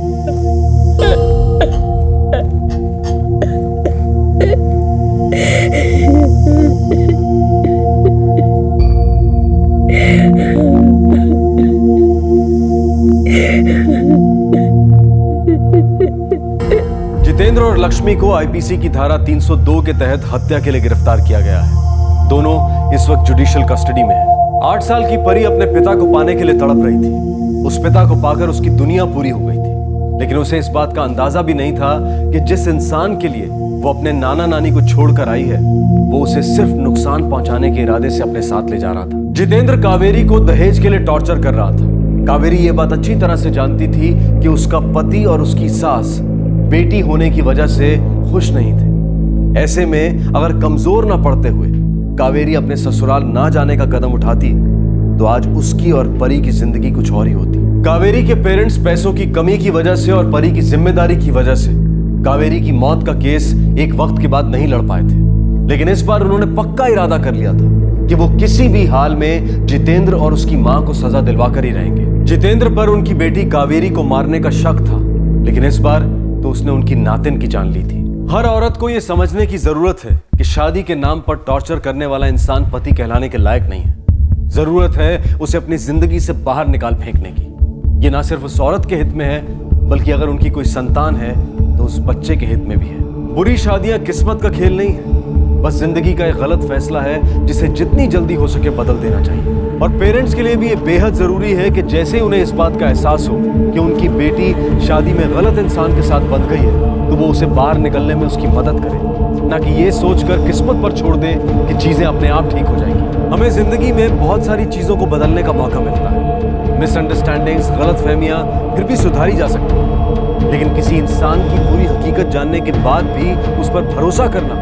जितेंद्र और लक्ष्मी को आईपीसी की धारा 302 के तहत हत्या के लिए गिरफ्तार किया गया है। दोनों इस वक्त जुडिशियल कस्टडी में हैं। 8 साल की परी अपने पिता को पाने के लिए तड़प रही थी। उस पिता को पाकर उसकी दुनिया पूरी हो गई थी, लेकिन उसे इस बात का अंदाजा भी नहीं था कि जिस इंसान के लिए वो अपने नाना नानी को छोड़कर आई है, वो उसे सिर्फ नुकसान पहुंचाने के इरादे से अपने साथ ले जा रहा था। जितेंद्र कावेरी को दहेज के लिए टॉर्चर कर रहा था। कावेरी ये बात अच्छी तरह से जानती थी कि उसका पति और उसकी सास बेटी होने की वजह से खुश नहीं थे। ऐसे में अगर कमजोर ना पड़ते हुए कावेरी अपने ससुराल ना जाने का कदम उठाती, तो आज उसकी और परी की जिंदगी कुछ और ही होती। कावेरी के पेरेंट्स पैसों की कमी की वजह से और परी की जिम्मेदारी की वजह से कावेरी की मौत का केस एक वक्त के बाद नहीं लड़ पाए थे, लेकिन इस बार उन्होंने पक्का इरादा कर लिया था कि वो किसी भी हाल में जितेंद्र और उसकी मां को सजा दिलवाकर ही रहेंगे। जितेंद्र पर उनकी बेटी कावेरी को मारने का शक था, लेकिन इस बार तो उसने उनकी नातिन की जान ली थी। हर औरत को यह समझने की जरूरत है कि शादी के नाम पर टॉर्चर करने वाला इंसान पति कहलाने के लायक नहीं है। जरूरत है उसे अपनी जिंदगी से बाहर निकाल फेंकने की। ये ना सिर्फ उस औरत के हित में है, बल्कि अगर उनकी कोई संतान है तो उस बच्चे के हित में भी है। बुरी शादियां किस्मत का खेल नहीं है, बस जिंदगी का एक गलत फैसला है जिसे जितनी जल्दी हो सके बदल देना चाहिए। और पेरेंट्स के लिए भी ये बेहद जरूरी है कि जैसे उन्हें इस बात का एहसास हो कि उनकी बेटी शादी में गलत इंसान के साथ बंध गई है, तो वो उसे बाहर निकलने में उसकी मदद करे, ना कि ये सोचकर किस्मत पर छोड़ दे कि चीजें अपने आप ठीक हो जाएंगी। हमें जिंदगी में बहुत सारी चीजों को बदलने का मौका मिलता है। मिसअंडरस्टैंडिंग्स, गलतफहमियां फिर भी सुधारी जा सकती हैं, लेकिन किसी इंसान की पूरी हकीकत जानने के बाद भी उस पर भरोसा करना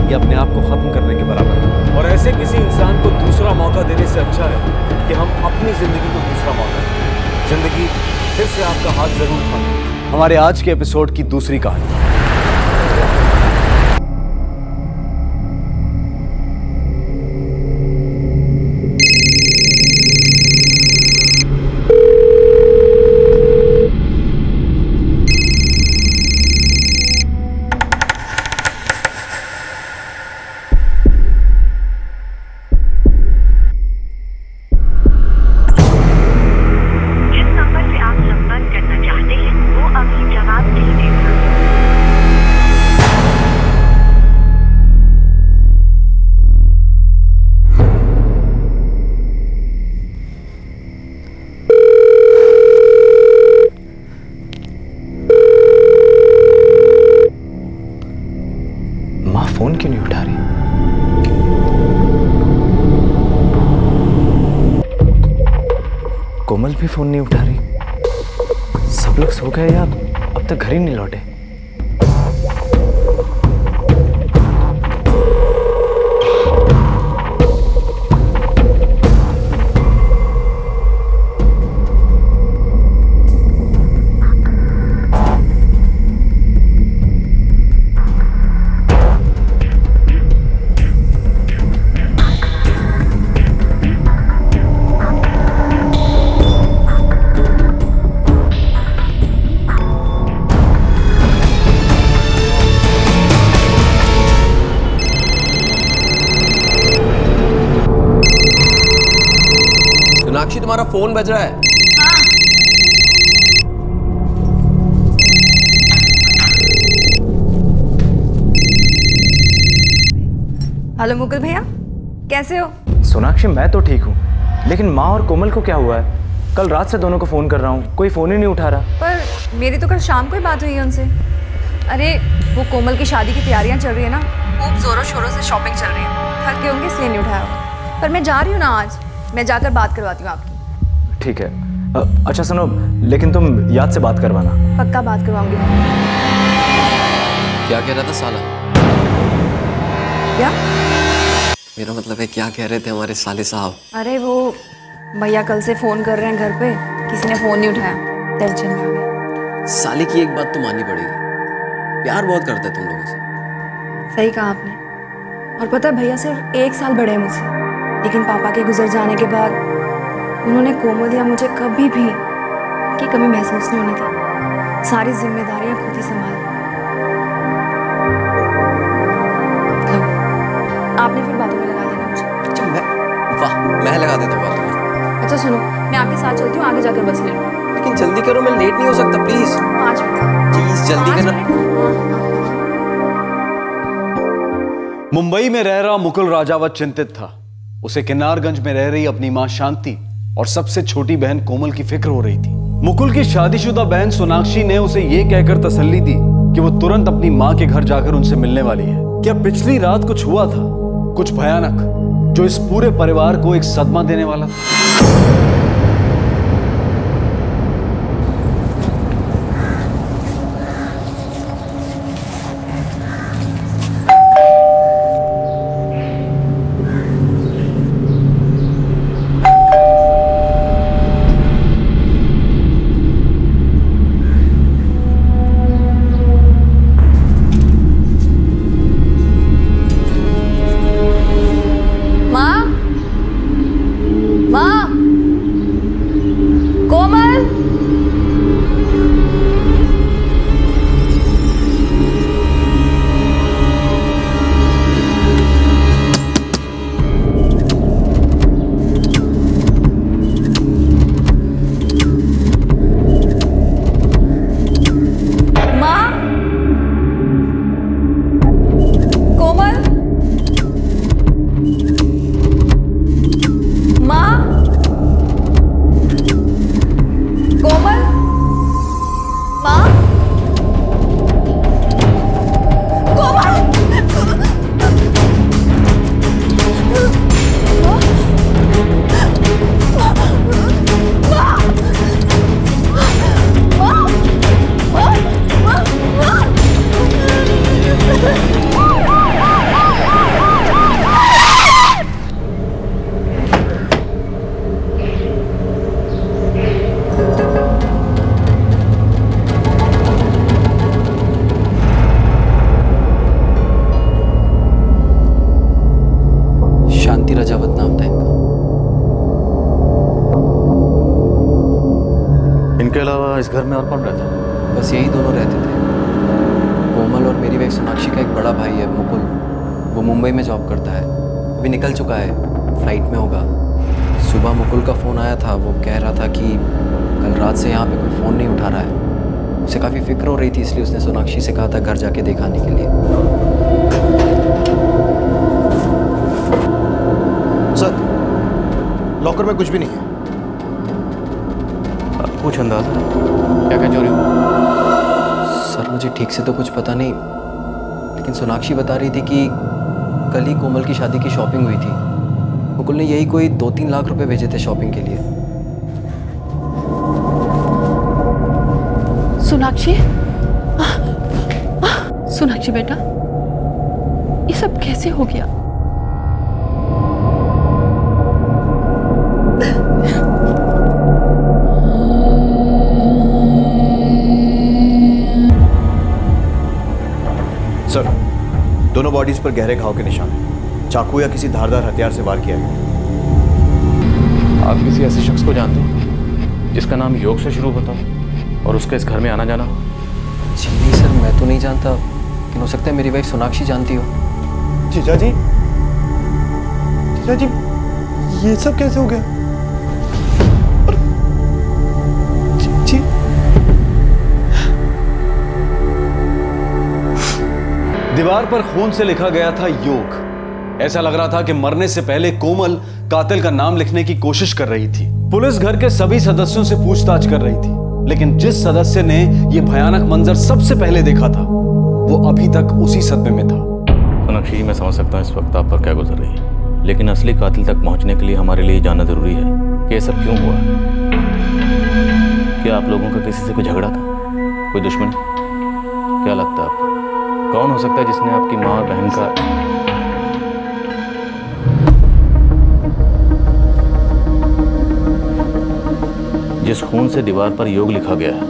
ये अपने आप को खत्म करने के बराबर है। और ऐसे किसी इंसान को दूसरा मौका देने से अच्छा है कि हम अपनी जिंदगी को दूसरा मौका दें। जिंदगी फिर से आपका हाथ जरूर थामे। हमारे आज के एपिसोड की दूसरी कहानी। फोन क्यों नहीं उठा रही? कोमल भी फोन नहीं उठा रही। सब लोग सो गए या अब तक घर ही नहीं लौटे? सोनाक्षी, तुम्हारा फोन बज रहा है। हेलो मुकुल भैया, कैसे हो? सोनाक्षी मैं तो ठीक हूँ, लेकिन माँ और कोमल को क्या हुआ है? कल रात से दोनों को फोन कर रहा हूँ, कोई फोन ही नहीं उठा रहा। पर मेरी तो कल शाम को ही बात हुई है उनसे। अरे वो कोमल की शादी की तैयारियां चल रही है ना, खूब जोरों शोरों से शॉपिंग चल रही है, थक गए होंगे इसलिए नहीं उठाया। पर मैं जा रही हूँ ना आज, मैं जाकर बात करवाती हूँ आपकी। ठीक है। अच्छा सुनो, लेकिन तुम याद से बात करवाना। पक्का बात करवाऊंगी। क्या कह रहा था साला? क्या? मेरा मतलब है क्या कह रहे थे हमारे साले साहब? अरे वो भैया कल से फोन कर रहे हैं घर पे, किसी ने फोन नहीं उठाया, टेंशन में आ गई। साले की एक बात तो माननी पड़ेगी, प्यार बहुत करता है तुम लोगों से। सही कहा आपने। और पता है भैया सिर्फ 1 साल बड़े हैं मुझसे, लेकिन पापा के गुजर जाने के बाद उन्होंने कोमल या मुझे कभी भी की कमी महसूस नहीं होने दी। सारी जिम्मेदारियां खुद ही संभाली। आपने फिर बातों में लगा देना मुझे। अच्छा मैं लगा देता हूँ बातों में। अच्छा सुनो, मैं आपके साथ चलती हूँ, आगे जाकर बस ले लो। लेकिन जल्दी करो, मैं लेट नहीं हो सकता प्लीज। 5 मिनट प्लीज जल्दी करना। मुंबई में रह रहा मुकुल राजावत चिंतित था। उसे किन्नारगंज में रह रही अपनी मां शांति और सबसे छोटी बहन कोमल की फिक्र हो रही थी। मुकुल की शादीशुदा बहन सोनाक्षी ने उसे यह कहकर तसल्ली दी कि वो तुरंत अपनी मां के घर जाकर उनसे मिलने वाली है। क्या पिछली रात कुछ हुआ था, कुछ भयानक, जो इस पूरे परिवार को एक सदमा देने वाला था? इस घर में और कौन रहता है? बस यही दोनों रहते थे। कोमल और मेरी वाइफ सोनाक्षी का एक बड़ा भाई है मुकुल, वो मुंबई में जॉब करता है, अभी निकल चुका है, फ्लाइट में होगा। सुबह मुकुल का फ़ोन आया था, वो कह रहा था कि कल रात से यहाँ पे कोई फ़ोन नहीं उठा रहा है। उसे काफ़ी फिक्र हो रही थी, इसलिए उसने सोनाक्षी से कहा था घर जाके दिखाने के लिए। सर, लॉकर में कुछ भी नहीं है। कुछ अंदाजा क्या क्या चोरी हुआ? सर मुझे ठीक से तो कुछ पता नहीं, लेकिन सोनाक्षी बता रही थी कि कल ही कोमल की शादी की शॉपिंग हुई थी। मुकुल ने यही कोई 2-3 लाख रुपए भेजे थे शॉपिंग के लिए। सोनाक्षी, सोनाक्षी बेटा, ये सब कैसे हो गया? सर, दोनों बॉडीज पर गहरे घाव के निशान हैं। चाकू या किसी धारदार हथियार से वार किया गया। आप किसी ऐसे शख्स को जानते हो जिसका नाम योग से शुरू होता हो और उसका इस घर में आना जाना हो? जी नहीं सर, मैं तो नहीं जानता, लेकिन हो सकता है मेरी वाइफ सोनाक्षी जानती हो। जीजा जी, जीजा जी, ये सब कैसे हो गया? जी, दीवार पर खून से लिखा गया था योग। ऐसा लग रहा था कि मरने से पहले कोमल कातिल का नाम लिखने की कोशिश कर रही थी। पुलिस घर के सभी सदस्यों से पूछताछ कर रही थी, लेकिन जिस सदस्य ने यह भयानक मंजर सबसे पहले देखा था वो अभी तक उसी सदमे में था। सोनाक्षी जी, मैं समझ सकता हूँ इस वक्त आप पर क्या गुजर रही है, लेकिन असली कातिल तक पहुंचने के लिए हमारे लिए जानना जरूरी है कि ये सब क्यों हुआ। क्या आप लोगों का किसी से कोई झगड़ा था, कोई दुश्मनी? क्या लगता है आपको कौन हो सकता है जिसने आपकी माँ और बहन का जिस खून से दीवार पर योग लिखा गया है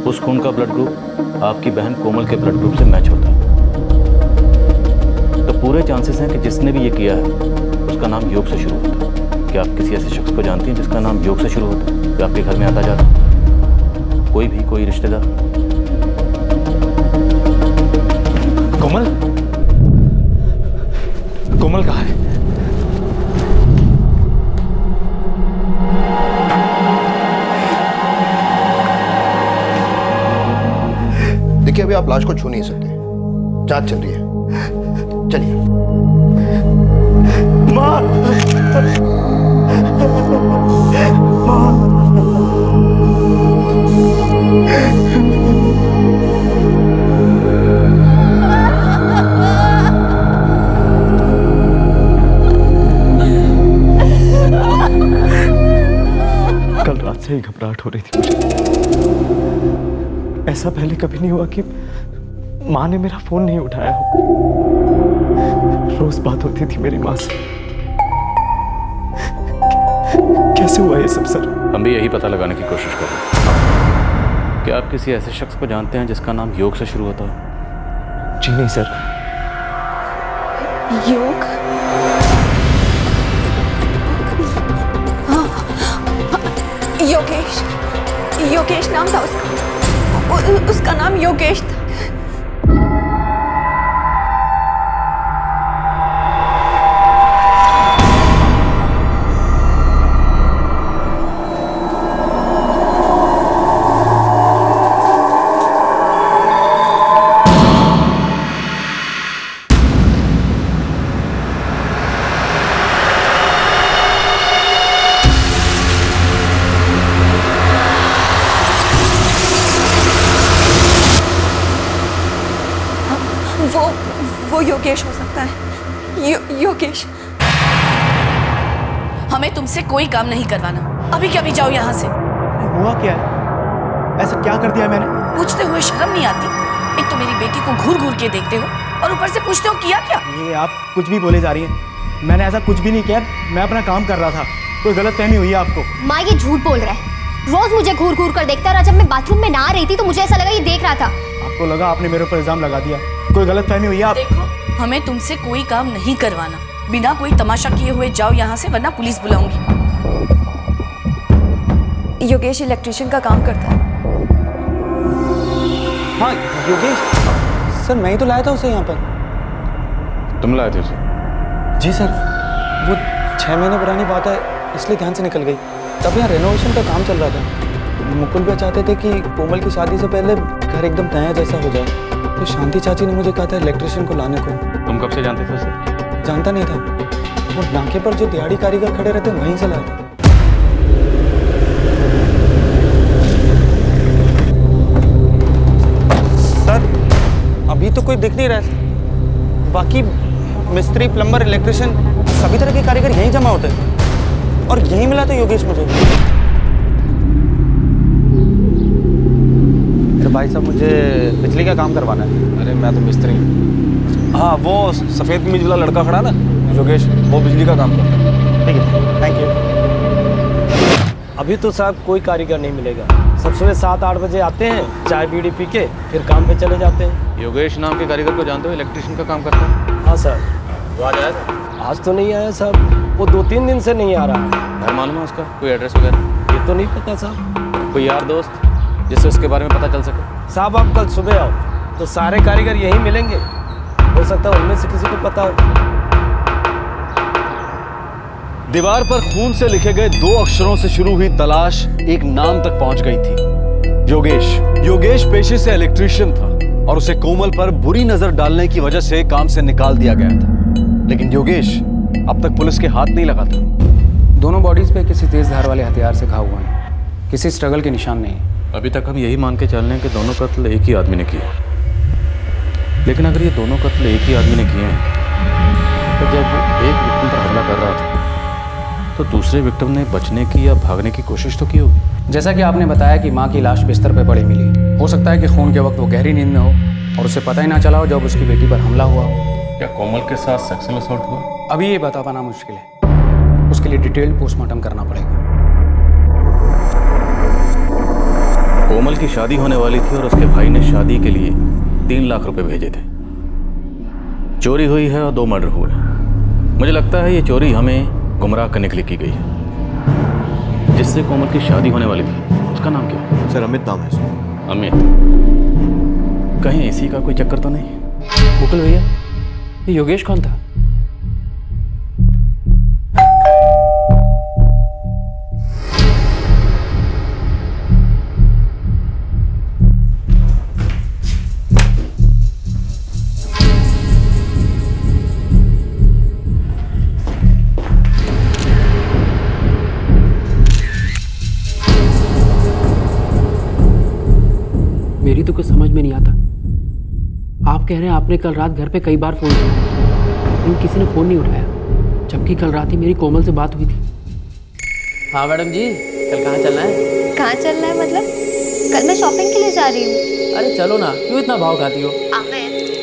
उस खून का ब्लड ग्रुप आपकी बहन कोमल के ब्लड ग्रुप से मैच होता है, तो पूरे चांसेस हैं कि जिसने भी ये किया है उसका नाम योग से शुरू होता है। क्या आप किसी ऐसे शख्स को जानती हैं जिसका नाम योग से शुरू होता है, जो आपके घर में आता जाता? कोई भी, कोई रिश्तेदार? कोमल, कोमल कहाँ है? देखिए, अभी आप लाश को छू नहीं सकते, जांच चल रही है। चलिए। माँ, कल रात से ही घबराहट हो रही थी मुझे। ऐसा पहले कभी नहीं हुआ कि माँ ने मेरा फोन नहीं उठाया हो। रोज बात होती थी मेरी माँ से। कैसे हुआ ये सब सर? हम भी यही पता लगाने की कोशिश कर रहे हैं। क्या आप किसी ऐसे शख्स को जानते हैं जिसका नाम योग से शुरू होता है? जी नहीं सर। योग? योगेश, योगेश नाम था उसका, उसका नाम योगेश था। वो योगेश हो सकता है। योगेश। हमें तुमसे कोई काम नहीं करवाना, अभी के अभी जाओ यहाँ से। हुआ क्या है? ऐसा क्या कर दिया मैंने? पूछते हुए शर्म नहीं आती? एक तो मेरी बेटी को घूर घूर के देखते हो और ऊपर से पूछते हो किया क्या? ये आप कुछ भी बोले जा रही हैं। मैंने ऐसा कुछ भी नहीं किया, मैं अपना काम कर रहा था। कोई गलतफहमी हुई है आपको? माँ ये झूठ बोल रहा है, रोज मुझे घूर घूर कर देखता है और जब मैं बाथरूम में ना आ रही थी तो मुझे ऐसा लगा ये देख रहा था। आपको लगा आपने मेरे ऊपर इल्जाम लगा दिया? कोई गलतफहमी हुई है आप? देखो, हमें तुमसे कोई काम नहीं करवाना, बिना कोई तमाशा किए हुए जाओ यहाँ से, वरना पुलिस बुलाऊंगी। योगेश इलेक्ट्रिशियन का काम करता है। हाँ योगेश सर, मैं ही तो लाया था उसे यहाँ पर। तुम लाए थे उसे? जी सर, वो 6 महीने पुरानी बात है, इसलिए ध्यान से निकल गई। तब यहाँ रेनोवेशन का काम चल रहा था। मुकुल भैया चाहते थे कि कोमल की शादी से पहले घर एकदम नया जैसा हो जाए, तो शांति चाची ने मुझे कहा था इलेक्ट्रिशियन को लाने को। तुम कब से जानते थे उसे? जानता नहीं था, वो नाके पर जो दिहाड़ी कारीगर खड़े रहते वहीं से लाया था। सर, अभी तो तो कोई दिख नहीं रहा है। बाकी मिस्त्री, प्लम्बर, इलेक्ट्रिशियन सभी तरह के कारीगर यहीं जमा होते हैं और यहीं मिला था योगेश मुझे। भाई साहब मुझे बिजली का काम करवाना है। अरे मैं तो मिस्त्री हूँ। हाँ, वो सफ़ेद कमीज वाला लड़का खड़ा ना योगेश, वो बिजली का काम करता है। ठीक है, थैंक यू। अभी तो साहब कोई कारीगर नहीं मिलेगा। सब सुबह 7-8 बजे आते हैं, चाय बीड़ी पी के फिर काम पे चले जाते हैं। योगेश नाम के कारीगर को जानते हो, इलेक्ट्रिशियन का काम करता है? हाँ सर। वो आज आया था? आज तो नहीं आया साहब, वो 2-3 दिन से नहीं आ रहा है। घर मालूम है उसका? कोई एड्रेस वगैरह? ये तो नहीं पता साहब। कोई यार दोस्त जिससे उसके बारे में पता चल सके? साहब आप कल सुबह आओ तो सारे कारीगर यहीं मिलेंगे, हो सकता है उनमें से किसी को पता हो। दीवार पर खून से लिखे गए 2 अक्षरों से शुरू हुई तलाश एक नाम तक पहुंच गई थी, योगेश। योगेश पेशे से इलेक्ट्रिशियन था और उसे कोमल पर बुरी नजर डालने की वजह से काम से निकाल दिया गया था। लेकिन योगेश अब तक पुलिस के हाथ नहीं लगा था। दोनों बॉडीज पे किसी तेज धार वाले हथियार से घाव हुए हैं, किसी स्ट्रगल के निशान नहीं। अभी तक हम यही मान के चल रहे हैं कि दोनों कत्ल एक ही आदमी ने किए। लेकिन अगर ये दोनों कत्ल एक ही आदमी ने किए हैं तो जब वो एक विक्टिम पर हमला कर रहा था तो दूसरे विक्टिम ने बचने की या भागने की कोशिश तो की होगी। जैसा कि आपने बताया कि माँ की लाश बिस्तर पे पड़ी मिली, हो सकता है कि खून के वक्त वो गहरी नींद में हो और उसे पता ही ना चला हो जब उसकी बेटी पर हमला हुआ हो। क्या कोमल के साथ सेक्सुअल असॉल्ट हुआ? अभी ये बता पाना मुश्किल है, उसके लिए डिटेल्ड पोस्टमार्टम करना पड़ेगा। कोमल की शादी होने वाली थी और उसके भाई ने शादी के लिए 3 लाख रुपए भेजे थे। चोरी हुई है और 2 मर्डर हुए। मुझे लगता है ये चोरी हमें गुमराह करने के लिए की गई है। जिससे कोमल की शादी होने वाली थी उसका नाम क्या है? सर अमित नाम है सर। अमित? कहीं इसी का कोई चक्कर तो नहीं? मुकुल भैया, ये योगेश कौन था? मेरी तो कुछ समझ में नहीं आता। आप कह रहे हैं आपने कल रात घर पे कई बार फ़ोन किया, लेकिन किसी ने फ़ोन नहीं उठाया, जबकि कल रात ही मेरी कोमल से बात हुई थी। हाँ मैडम जी, कल कहाँ चलना है? कहाँ चलना है मतलब? कल मैं शॉपिंग के लिए जा रही हूँ। अरे चलो ना, क्यों इतना भाव खाती हो?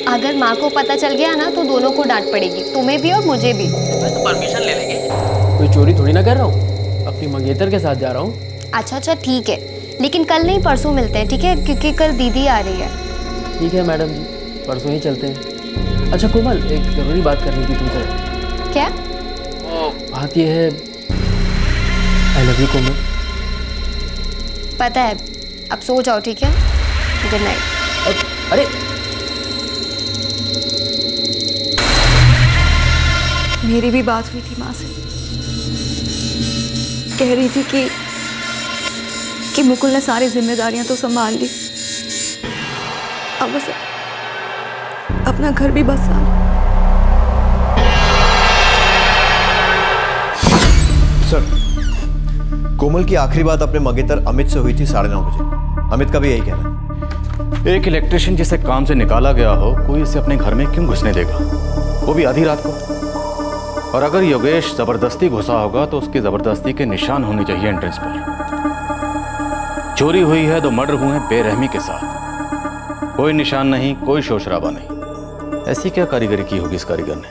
अगर माँ को पता चल गया ना तो दोनों को डांट पड़ेगी, तुम्हें भी और मुझे भी। मैं तो परमिशन ले लेंगे। कोई चोरी थोड़ी ना कर रहा हूँ, अपनी मंगेतर के साथ जा रहा हूँ। अच्छा ठीक है, लेकिन कल नहीं परसों मिलते हैं, ठीक है? क्योंकि कल दीदी आ रही है। ठीक है मैडम जी, परसों ही चलते हैं। अच्छा कोमल, एक ज़रूरी बात करनी थी तुमसे। क्या? बात यह है, आई लव यू कोमल। पता है, अब सो जाओ, ठीक है? Good night. अरे मेरी भी बात हुई थी माँ से, कह रही थी कि मुकुल ने सारी जिम्मेदारियां तो संभाल ली, अब बस अपना घर भी बसा। सर, कोमल की आखिरी बात अपने मंगेतर अमित से हुई थी 9:30 बजे। अमित का भी यही कहना है। एक इलेक्ट्रिशियन जिसे काम से निकाला गया हो, कोई इसे अपने घर में क्यों घुसने देगा, वो भी आधी रात को? और अगर योगेश जबरदस्ती घुसा होगा तो उसकी जबरदस्ती के निशान होने चाहिए एंट्रेंस पर। चोरी हुई है तो मर्डर हुए बेरहमी के साथ, कोई निशान नहीं, कोई शोर शराबा नहीं। ऐसी क्या कारीगरी की होगी इस कारीगर ने?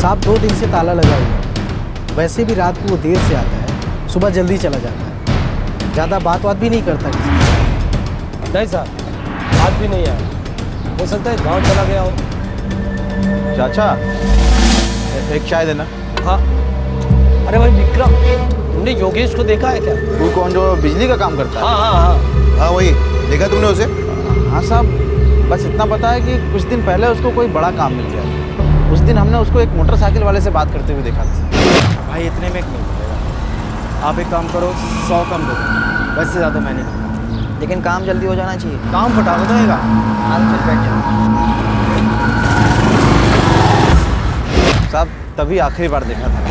साहब 2 दिन से ताला लगा हुआ है, वैसे भी रात को वो देर से आता है, सुबह जल्दी चला जाता है, ज़्यादा बात भी नहीं करता किसी से। नहीं साहब, आज भी नहीं आया, हो सकता है गाँव चला गया हो। चाचा एक चाय देना। हाँ। अरे भाई विक्रम, तुमने योगेश को देखा है क्या? वो कौन जो बिजली का काम करता है? हाँ हाँ हाँ हाँ वही, देखा तुमने उसे? हाँ साहब, बस इतना पता है कि कुछ दिन पहले उसको कोई बड़ा काम मिल गया। उस दिन हमने उसको एक मोटरसाइकिल वाले से बात करते हुए देखा था। भाई इतने में नहीं मिलेगा, आप एक काम करो, 100 कम दो, वैसे ज़्यादा मैं नहीं दूंगा, लेकिन काम जल्दी हो जाना चाहिए। काम फटा हो जाएगा। आज चल बैठ जाओ साहब, तभी आखिरी बार देखा था।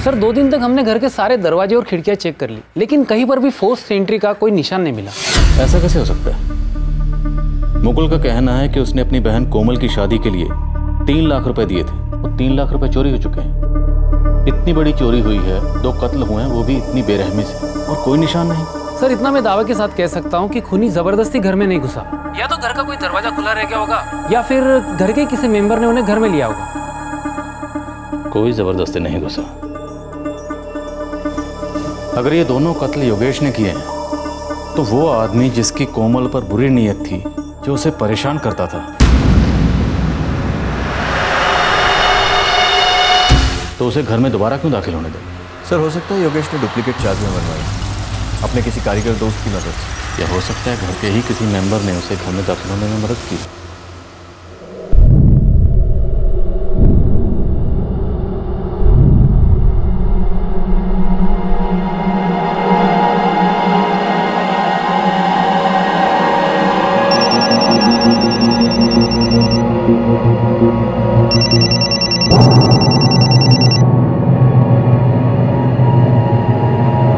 सर 2 दिन तक हमने घर के सारे दरवाजे और खिड़कियां चेक कर ली, लेकिन कहीं पर भी फोर्स एंट्री का कोई निशान नहीं मिला। ऐसा कैसे हो सकता है? मुकुल का कहना है कि उसने अपनी बहन कोमल की शादी के लिए 3 लाख रुपए दिए थे और 3 लाख रुपए चोरी हो चुके हैं। इतनी बड़ी चोरी हुई है, 2 कत्ल हुए हैं, वो भी इतनी बेरहमी से, और कोई निशान नहीं। सर इतना मैं दावे के साथ कह सकता हूँ कि खूनी जबरदस्ती घर में नहीं घुसा। या तो घर का कोई दरवाजा खुला रह गया होगा, या फिर घर के किसी मेंबर ने उन्हें घर में लिया होगा। कोई जबरदस्ती नहीं घुसा। अगर ये दोनों कत्ल योगेश ने किए हैं तो वो आदमी जिसकी कोमल पर बुरी नीयत थी, जो उसे परेशान करता था, तो उसे घर में दोबारा क्यों दाखिल होने दे? सर हो सकता है योगेश ने डुप्लीकेट चाबियां बनवाई अपने किसी कारीगर दोस्त की मदद से, या हो सकता है घर के ही किसी मेंबर ने उसे घर में दाखिल होने में मदद की।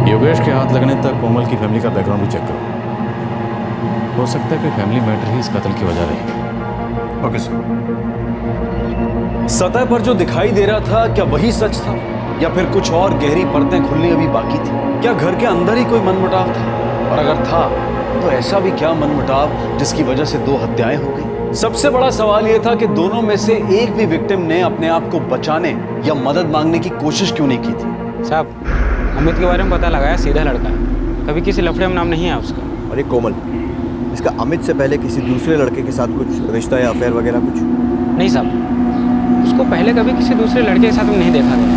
योगेश के हाथ लगने तक कोमल की फैमिली का बैकग्राउंड भी चेक करो। हो सकता है कि फैमिली मैटर ही इस कत्ल की वजह रही। Okay sir. सतह पर जो दिखाई दे रहा था, क्या वही सच था या फिर कुछ और गहरी परतें खुलनी अभी बाकी थी? क्या घर के अंदर ही कोई मनमुटाव था? और अगर था तो ऐसा भी क्या मनमुटाव जिसकी वजह से 2 हत्याएं हो गई? सबसे बड़ा सवाल यह था कि दोनों में से एक भी विक्टिम ने अपने आप को बचाने या मदद मांगने की कोशिश क्यों नहीं की थी? साहब अमित के बारे में पता लगाया, सीधा लड़का है, कभी किसी लफड़े में नाम नहीं है उसका। और ये कोमल, इसका अमित से पहले किसी दूसरे लड़के के साथ कुछ रिश्ता या अफेयर वगैरह कुछ? नहीं साहब, उसको पहले कभी किसी दूसरे लड़के के साथ नहीं देखा गया,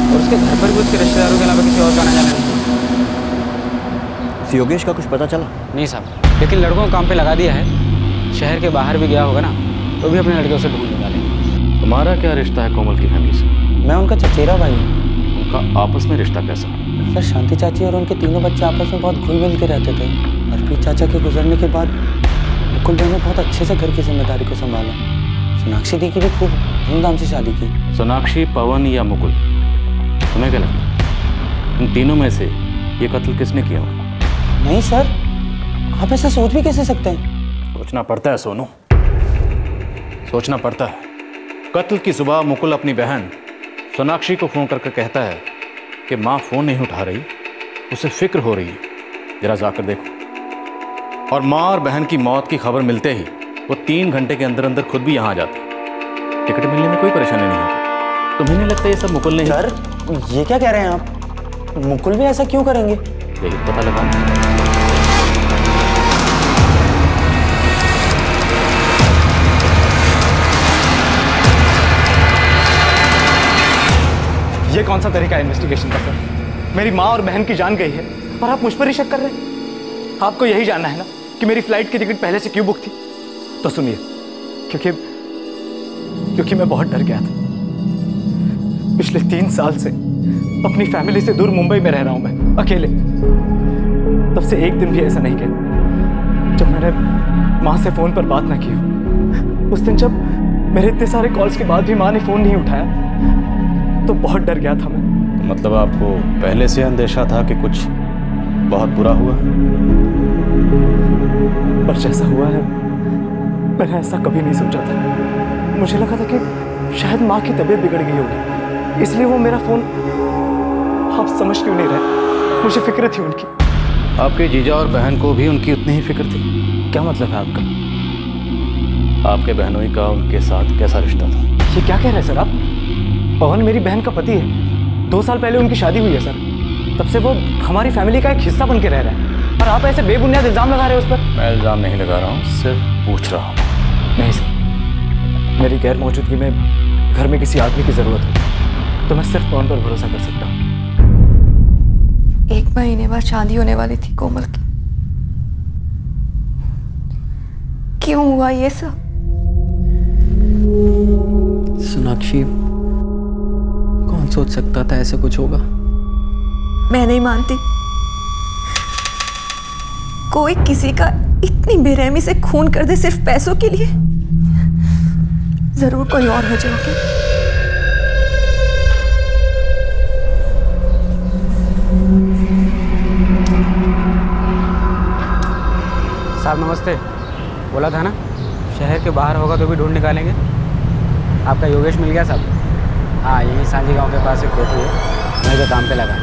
और उसके घर पर भी उसके रिश्तेदारों के अलावा किसी और का आना जाना नहीं। योगेश का कुछ पता चला? नहीं साहब, लेकिन लड़कों को काम पे लगा दिया है। शहर के बाहर भी गया होगा ना, तो भी अपने लड़कियों से ढूंढ निकालेंगे। तुम्हारा क्या रिश्ता है कोमल की फैमिली से? मैं उनका चचेरा भाई हूँ। उनका आपस में रिश्ता कैसा? सर शांति चाची और उनके तीनों बच्चे आपस में बहुत घुल मिल के रहते थे। अर्पित चाचा के गुजरने के बाद मुकुल भाई ने बहुत अच्छे से घर की जिम्मेदारी को संभाला। सोनाक्षी दी की भी खूब धूमधाम से शादी की। सोनाक्षी, पवन या मुकुल, तुम्हें क्या लगता है इन तीनों में से ये कत्ल किसने किया होगा? नहीं सर, आप ऐसा सोच भी कैसे सकते हैं? सोचना पड़ता है सोनू, सोचना पड़ता है। कत्ल की सुबह मुकुल अपनी बहन सोनाक्षी को फोन करके कहता है कि माँ फोन नहीं उठा रही, उसे फिक्र हो रही है, जरा जाकर देखो। और माँ और बहन की मौत की खबर मिलते ही वो 3 घंटे के अंदर अंदर खुद भी यहाँ आ जाते। टिकट मिलने में कोई परेशानी नहीं होती। तुम्हें नहीं लगता ये सब मुकुल ने? सर ये क्या कह रहे हैं आप? मुकुल भी ऐसा क्यों करेंगे? यही पता लगाना। ये कौन सा तरीका है इन्वेस्टिगेशन का सर? मेरी माँ और बहन की जान गई है और आप मुझ पर ही शक कर रहे हैं। आपको यही जानना है ना कि मेरी फ्लाइट की टिकट पहले से क्यों बुक थी? तो सुनिए, क्योंकि मैं बहुत डर गया था। पिछले 3 साल से अपनी फैमिली से दूर मुंबई में रह रहा हूं मैं, अकेले। तब से एक दिन भी ऐसा नहीं गया जब मैंने माँ से फोन पर बात ना की हो। उस दिन जब मेरे इतने सारे कॉल्स के बाद भी माँ ने फोन नहीं उठाया तो बहुत डर गया था मैं। तो मतलब आपको पहले से अंदेशा था कि कुछ बहुत बुरा हुआ? पर जैसा हुआ है मैंने ऐसा कभी नहीं सोचा था। मुझे लगा था कि शायद माँ की तबीयत बिगड़ गई होगी, इसलिए वो मेरा फोन। आप समझ क्यों नहीं रहे? मुझे फिक्र थी उनकी। आपके जीजा और बहन को भी उनकी उतनी ही फिक्र थी? क्या मतलब है आपका? आपके बहनोई का उनके साथ कैसा रिश्ता था? ये क्या कह रहे हैं सर आप? पवन मेरी बहन का पति है। 2 साल पहले उनकी शादी हुई है सर। तब से वो हमारी फैमिली का एक हिस्सा बन के रह रहा है, और आप ऐसे बेबुनियाद इल्जाम लगा रहे हो उस पर। मैं इल्जाम नहीं लगा रहा हूँ, सिर्फ पूछ रहा हूँ। नहीं सर, मेरी गैर मौजूदगी में घर में किसी आदमी की जरूरत है तो मैं सिर्फ पवन पर भरोसा कर सकता हूँ। 1 महीने बाद शादी होने वाली थी कोमल की। क्यों हुआ ये सब? सोनाक्षी, कौन सोच सकता था ऐसे कुछ होगा? मैं नहीं मानती। कोई किसी का इतनी बेरहमी से खून कर दे सिर्फ पैसों के लिए। जरूर कोई और वजह होगी। साहब नमस्ते। बोला था ना, शहर के बाहर होगा तो भी ढूंढ निकालेंगे। आपका योगेश मिल गया साहब? हाँ, यही सांझी गांव के पास एक कोठी है, वहीं पे काम पे लगा है।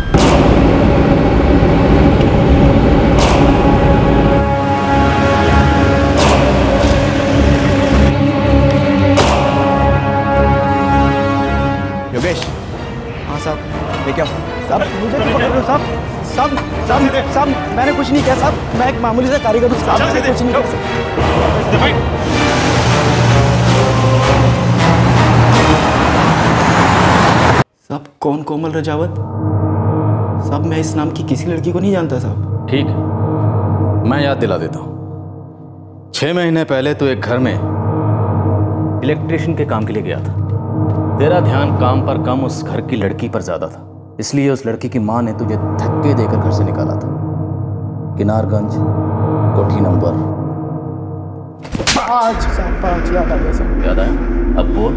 योगेश। हाँ साहब। लेके आओ। साहब मुझे क्यों पकड़ रहे हो साहब? साहब मैंने कुछ नहीं किया साहब, मैं एक मामूली सा कारीगर हूँ साहब, मैंने कुछ नहीं किया। साहब कौन कोमल रजावत? साहब मैं इस नाम की किसी लड़की को नहीं जानता साहब। ठीक है, मैं याद दिला देता हूँ। 6 महीने पहले तो एक घर में इलेक्ट्रिशियन के काम के लिए गया था। तेरा ध्यान काम पर कम उस घर की लड़की पर ज्यादा था, इसलिए उस लड़की की माँ ने तुझे धक्के देकर घर से निकाला था। किनारगंज, कोठी नंबर 5 याद आ गया साहब। याद आया? अब बोल,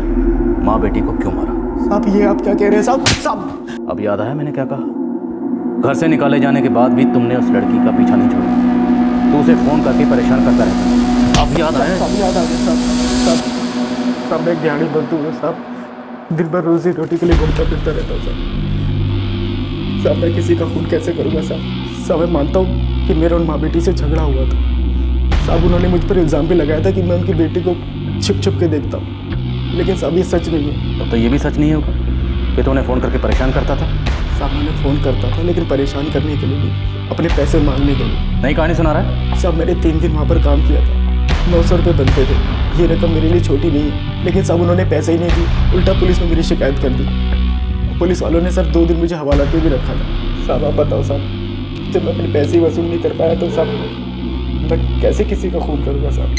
माँ बेटी को क्यों मारा? साहब ये आप क्या कह रहे हैं साहब? अब याद आया मैंने क्या कहा? घर से निकाले जाने के बाद भी तुमने उस लड़की का पीछा नहीं छोड़ा, तू उसे फोन करके परेशान करता रहता। अब याद आया? साहब याद आ गया साहब। मैं एक दिहाड़ी मजदूर हूँ साहब, दिन भर रोजी रोटी के लिए घूमता फिरता रहता हूँ साहब। मैं किसी का खून कैसे करूँगा साहब? मैं मानता हूँ कि मेरा उन माँ बेटी से झगड़ा हुआ था साहब। उन्होंने मुझ पर इल्ज़ाम भी लगाया था कि मैं उनकी बेटी को छिप छिप के देखता हूँ, लेकिन साहब ये सच नहीं है। तो ये भी सच नहीं होगा कि तूने फ़ोन करके परेशान करता था? साहब मैंने फ़ोन करता था, लेकिन परेशान करने के लिए नहीं, अपने पैसे मांगने के लिए। नई कहानी सुना रहा है? साहब मैंने 3 दिन वहाँ पर काम किया था, 900 रुपये बनते थे। ये रकम मेरे लिए छोटी नहीं है, लेकिन साहब उन्होंने पैसे ही नहीं दी, उल्टा पुलिस में मेरी शिकायत कर दी। पुलिस वालों ने सर 2 दिन muझे हवालात पे भी रखा था। साहब आप बताओ साहब, जब मैं अपने पैसे ही वसूल नहीं कर पाया तो साहब मैं कैसे किसी का खून करूँगा साहब?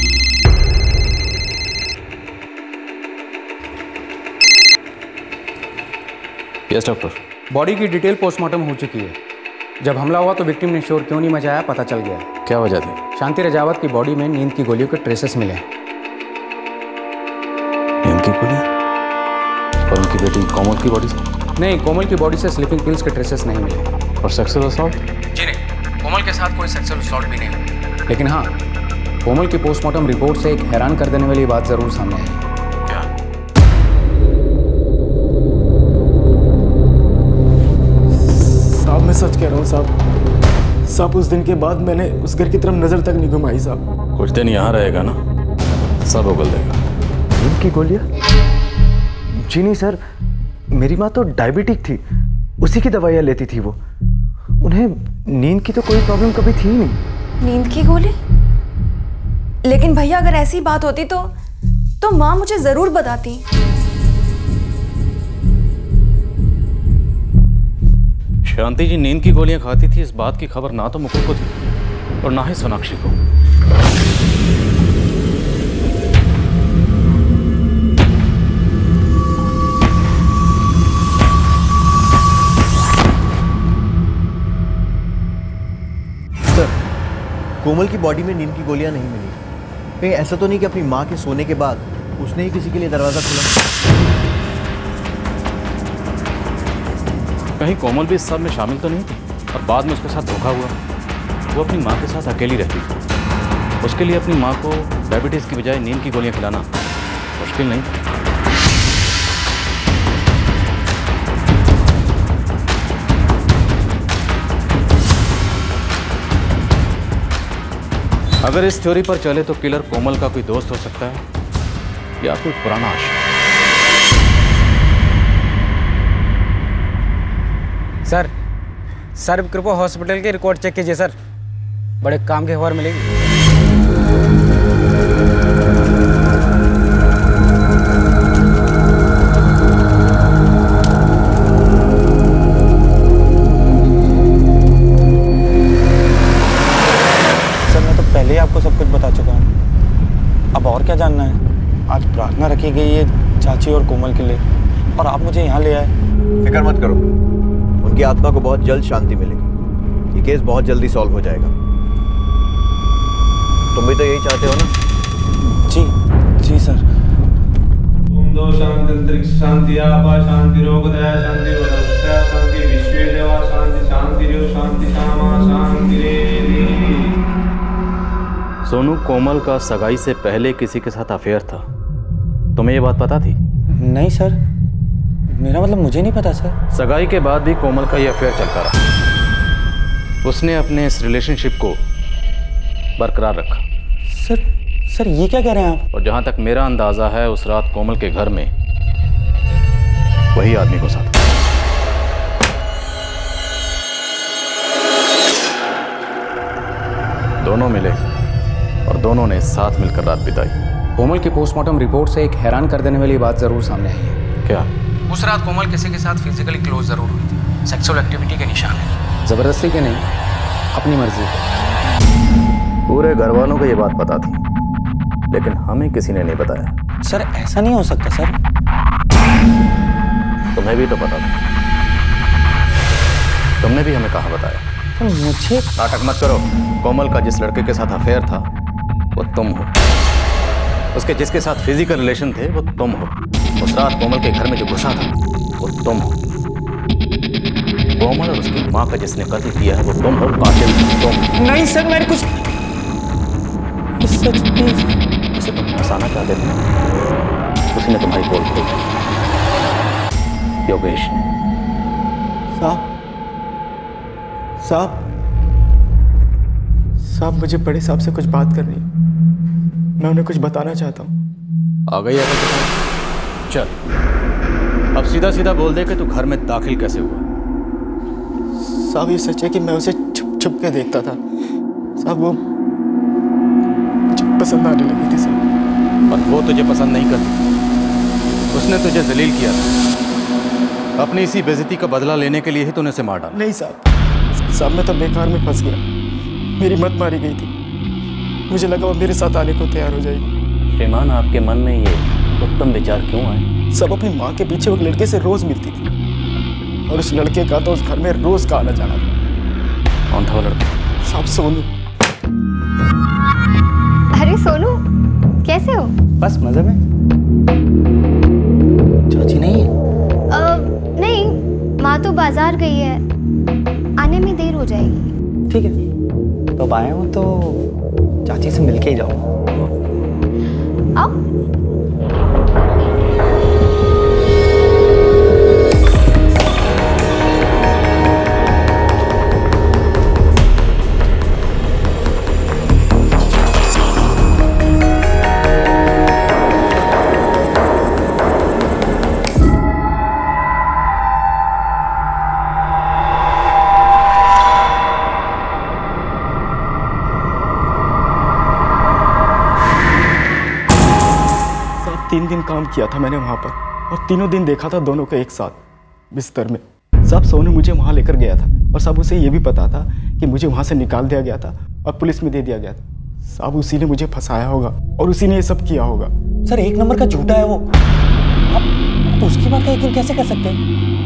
Yes doctor. बॉडी की डिटेल पोस्टमार्टम हो चुकी है। जब हमला हुआ तो विक्टिम ने शोर क्यों नहीं मचाया पता चल गया। क्या वजह थी? शांति रजावत की बॉडी में नींद की गोलियों के ट्रेसेस मिले। नींद की गोलियां? और उनकी बेटी कोमल की बॉडी से? नहीं, कोमल की बॉडी से स्लीपिंग पिल्स के ट्रेसेस नहीं मिले। और सेक्सुअल असॉल्ट? जी नहीं, कोमल के साथ कोई सेक्सुअल असॉल्ट भी नहीं हुआ। लेकिन हाँ, कोमल की पोस्टमार्टम रिपोर्ट से एक हैरान कर देने वाली बात जरूर सामने आई। क्या? साहब मैं सच कह रहा हूँ साहब उस दिन के बाद मैंने उस घर की तरफ नजर तक नहीं घुमाई साहब। कुछ दिन यहाँ रहेगा ना, सब उगल देगा। नींद की गोलियां? जी नहीं सर, मेरी माँ तो डायबिटिक थी, उसी की दवाइयाँ लेती थी वो। उन्हें नींद की तो कोई प्रॉब्लम कभी थी ही नहीं। नींद की गोली? लेकिन भैया अगर ऐसी बात होती तो माँ मुझे जरूर बताती। शांति जी नींद की गोलियां खाती थी, इस बात की खबर ना तो मुकुल को थी और ना ही सोनाक्षी को। सर, कोमल की बॉडी में नींद की गोलियां नहीं मिली। कहीं ऐसा तो नहीं कि अपनी माँ के सोने के बाद उसने ही किसी के लिए दरवाजा खोला? कहीं कोमल भी इस सब में शामिल तो नहीं थी और बाद में उसके साथ धोखा हुआ? वो अपनी माँ के साथ अकेली रहती थी, उसके लिए अपनी माँ को डायबिटीज़ की बजाय नींद की गोलियां खिलाना मुश्किल नहीं था। अगर इस थ्योरी पर चले तो किलर कोमल का कोई दोस्त हो सकता है या कोई पुराना आशिक। सर, सर्वकृपा हॉस्पिटल के रिकॉर्ड चेक कीजिए सर, बड़े काम की खबर मिलेगी। सर मैं तो पहले ही आपको सब कुछ बता चुका हूँ, अब और क्या जानना है? आज प्रार्थना रखी गई है चाची और कोमल के लिए और आप मुझे यहाँ ले आए। फिक्र मत करो, उनकी आत्मा को बहुत जल्द शांति मिलेगी। ये केस बहुत जल्दी सॉल्व हो जाएगा। तुम भी तो यही चाहते हो ना? जी सर। ओम दो शांति अंतरिक्ष शांति आपा शांति रोग दया शांति वरस्या शांति विश्वे देवा शांति शांति रो शांति शामा शांति रे सोनू, कोमल का सगाई से पहले किसी के साथ अफेयर था। तुम्हें ये बात पता थी? नहीं सर, मेरा मतलब मुझे नहीं पता सर। सगाई के बाद भी कोमल का ये अफेयर चलता रहा। उसने अपने इस रिलेशनशिप को बरकरार रखा। सर ये क्या कह रहे हैं आप? और जहां तक मेरा अंदाजा है, उस रात कोमल के घर में वही आदमी घुसा था। दोनों मिले और दोनों ने साथ मिलकर रात बिताई। कोमल की पोस्टमार्टम रिपोर्ट से एक हैरान कर देने वाली बात जरूर सामने आई है। क्या? उस रात कोमल किसी के साथ फिजिकली क्लोज जरूर हुई थी। सेक्सुअल एक्टिविटी के निशान है, जबरदस्ती के नहीं, अपनी मर्जी के। पूरे घर वालों को ये बात पता थी, लेकिन हमें किसी ने नहीं बताया। सर ऐसा नहीं हो सकता सर। तुम्हें भी तो पता था, तुमने भी हमें कहाँ बताया? तो मुझे नाटक मत करो। कोमल का जिस लड़के के साथ अफेयर था वो तुम हो। उसके जिसके साथ फिजिकल रिलेशन थे वो तुम हो। उस रात कोमल के घर में जो घुसा था वो तुम हो। कोमल और उसकी माँ का जिसने कत्ल किया है वो तुम हो। कातिल तुम। नहीं सर, मैंने कुछ सच नहीं। इसे तुम फंसाना चाहते थे, उसी ने तुम्हारी पोल खोली। योगेश ने। साहब मुझे बड़े साहब से कुछ बात करनी है। मैं उन्हें कुछ बताना चाहता हूँ। आ गई है तो चल, अब सीधा सीधा बोल दे कि तू घर में दाखिल कैसे हुआ। साहब ये सच है कि मैं उसे छुप छुप के देखता था। साहब वो मुझे पसंद आने लगी थी साहब। और वो तुझे पसंद नहीं करती। उसने तुझे जलील किया था। अपनी इसी बेइज्जती का बदला लेने के लिए ही तूने उसे मार डाला। नहीं साहब मैं तो बेकार में फंस गया। मेरी मत मारी गई थी। मुझे लगा वो मेरे साथ आने को तैयार हो जाएगी। श्रीमान, आपके मन में ये उत्तम विचार क्यों आए? सब अपनी माँ के पीछे एक लड़के से रोज मिलती थी और उस लड़के का तो उस घर में रोज का आना जाना था। कौन था वो लड़का? साहब सोनू। अरे सोनू, कैसे हो? बस मजे में। चाची नहीं है? नहीं, माँ तो बाजार गई है, आने में देर हो जाएगी। ठीक है, तो अब आए हो तो चाची से मिलके ही जाओ। आओ। तीन दिन काम किया था मैंने वहाँ पर और तीनों दिन देखा था दोनों को एक साथ बिस्तर में। साहब सोनू मुझे वहाँ लेकर गया था और साहब उसे ये भी पता था कि मुझे वहाँ से निकाल दिया गया था और पुलिस में दे दिया गया था। साहब उसी ने मुझे फंसाया होगा और उसी ने ये सब किया होगा। सर एक नंबर का झूठा है वो। आप उसकी बात का यकीन कैसे कर सकते हैं?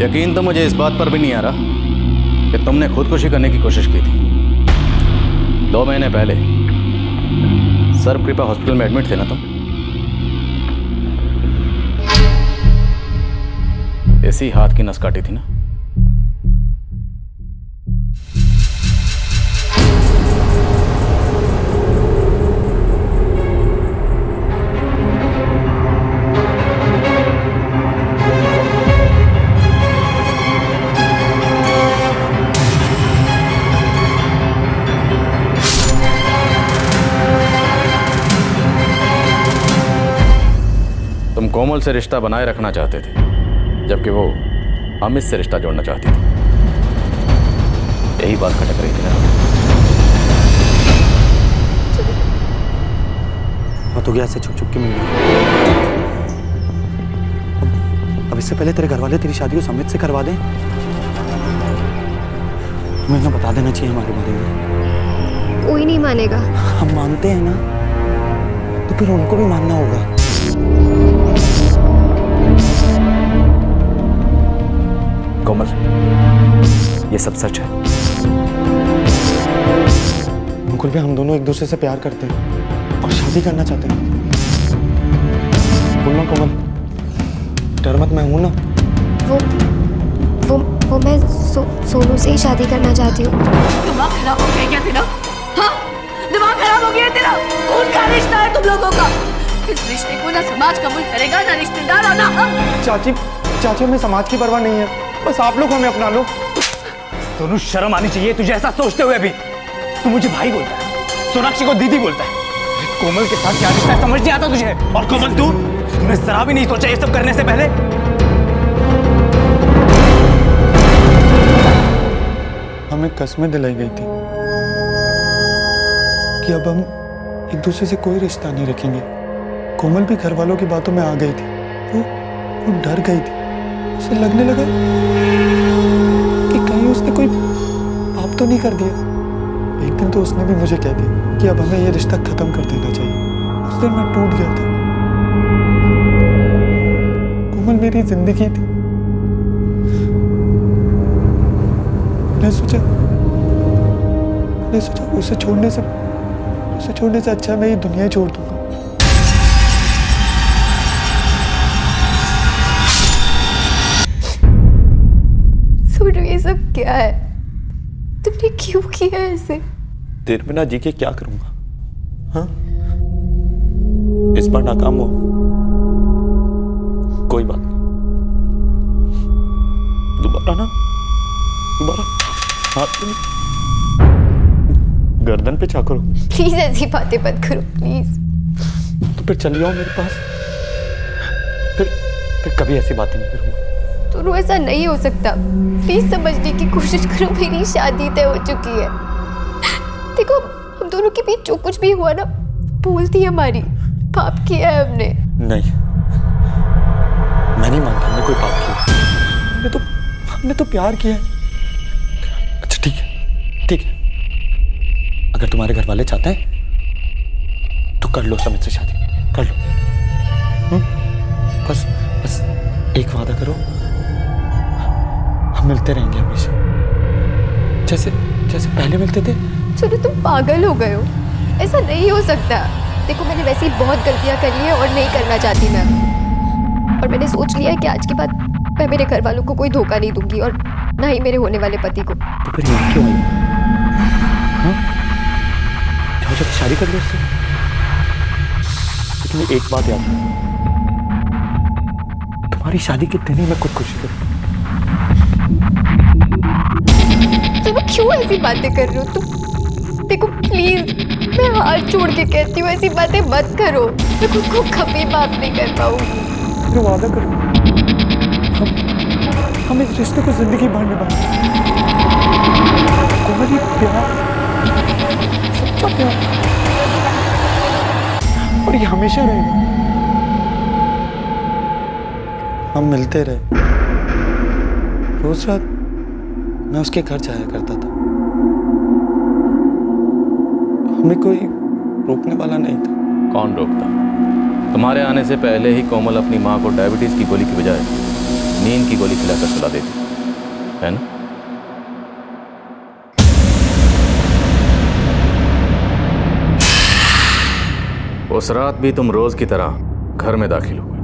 यकीन तो मुझे इस बात पर भी नहीं आ रहा कि तुमने खुदकुशी करने की कोशिश की थी। 2 महीने पहले सर्वकृपा हॉस्पिटल में एडमिट थे ना तुम? इसी हाथ की नस काटी थी ना? तुम कोमल से रिश्ता बनाए रखना चाहते थे, जबकि वो अमित से रिश्ता जोड़ना चाहती थी। यही बात खटक रही थी ना? वो तो गया से छुप छुप के मिल गया। अब इससे पहले तेरे घर वाले तेरी शादी को अमित से करवा दें। तुम्हें ना बता देना चाहिए हमारे बारे में। कोई नहीं मानेगा। हम मानते हैं ना, तो फिर उनको भी मानना होगा। कोमल, ये सब सच है? मुकुल भी हम दोनों एक दूसरे से प्यार करते हैं और शादी करना चाहते हैं। बोलना कोमल, डर मत, मैं हूं ना। वो मैं सोनू से ही शादी करना चाहती हूँ। दिमाग खराब हो गया क्या तेरा? हाँ, दिमाग खराब हो गया तेरा? खून का रिश्ता है तुम लोगों का। इस रिश्ते को ना समाज कबूल करेगा ना रिश्तेदार और ना हम। चाची चाची, हमें समाज की परवाह नहीं है, बस आप लोग हमें अपना लो। सोनू, शर्म आनी चाहिए तुझे ऐसा सोचते हुए भी। तू मुझे भाई बोलता है, सोनाक्षी को दीदी बोलता है। कोमल के साथ क्या रिश्ता है समझ नहीं आता तुझे? और कोमल तूने जरा भी नहीं सोचा ये सब करने से पहले? हमें कस्में दिलाई गई थी कि अब हम एक दूसरे से कोई रिश्ता नहीं रखेंगे। कोमल भी घर वालों की बातों में आ गई थी। वो डर गई थी। उसे लगने लगा कि कहीं उसने कोई पाप तो नहीं कर दिया। एक दिन तो उसने भी मुझे कह दिया कि अब हमें ये रिश्ता खत्म कर देना चाहिए। उस दिन मैं टूट गया था। कोमल मेरी जिंदगी थी। मैंने सोचा उसे छोड़ने से अच्छा मैं ये दुनिया ही छोड़ दूंगा। सोनू, ये सब क्या है? तुमने क्यों किया ऐसे? तेरे बिना जी के क्या करूंगा? हाँ, इस बार नाकाम हो, कोई बात नहीं। दोबारा हाथ गर्दन पे चाकू। प्लीज ऐसी बातें मत करो प्लीज। तो फिर चली आओ मेरे पास। फिर कभी ऐसी बातें नहीं करूंगा। सोनू, ऐसा नहीं हो सकता। प्लीज समझने की कोशिश करो। मेरी शादी तय हो चुकी है। देखो, हम दोनों के बीच जो कुछ भी हुआ ना, भूल थी हमारी। पाप किया है हमने। नहीं, मैं नहीं मानता हमने कोई पाप किया। हमने तो प्यार किया है। अच्छा ठीक है। अगर तुम्हारे घर वाले चाहते हैं तो कर लो समित से शादी, कर लो। बस एक वादा करो, हम मिलते रहेंगे हमेशा, जैसे पहले मिलते थे। सोनू, तुम पागल हो गए हो। ऐसा नहीं हो सकता। देखो, मैंने वैसे ही बहुत गलतियां करी है और नहीं करना चाहती मैं। और मैंने सोच लिया है कि आज के बाद मैं मेरे घर वालों को कोई धोखा नहीं दूंगी और ना ही मेरे होने वाले पति को। तो फिर यहाँ क्यों आई? जब शादी कर लो उससे। लेकिन एक बात याद रखो, तुम्हारी शादी के दिन ही मैं खुदकुशी करूँ। तुम क्यों ऐसी बातें कर रहे हो? तुम देखो, प्लीज मैं हाथ जोड़ के कहती हूँ, ऐसी बातें मत करो। मैं खुद को कभी माफ नहीं कर पाऊंगी। तो वादा करो, हम इस रिश्ते को जिंदगी भर निभाएंगे। कोमल, प्यार, सच्चा प्यार, और ये हमेशा रहेगा। हम मिलते रहे। रोज रात मैं उसके घर जाया करता था। हमें कोई रोकने वाला नहीं था। कौन रोकता? तुम्हारे आने से पहले ही कोमल अपनी माँ को डायबिटीज की गोली की बजाय नींद की गोली खिलाकर सुला देती है ना? उस रात भी तुम रोज की तरह घर में दाखिल हो गए।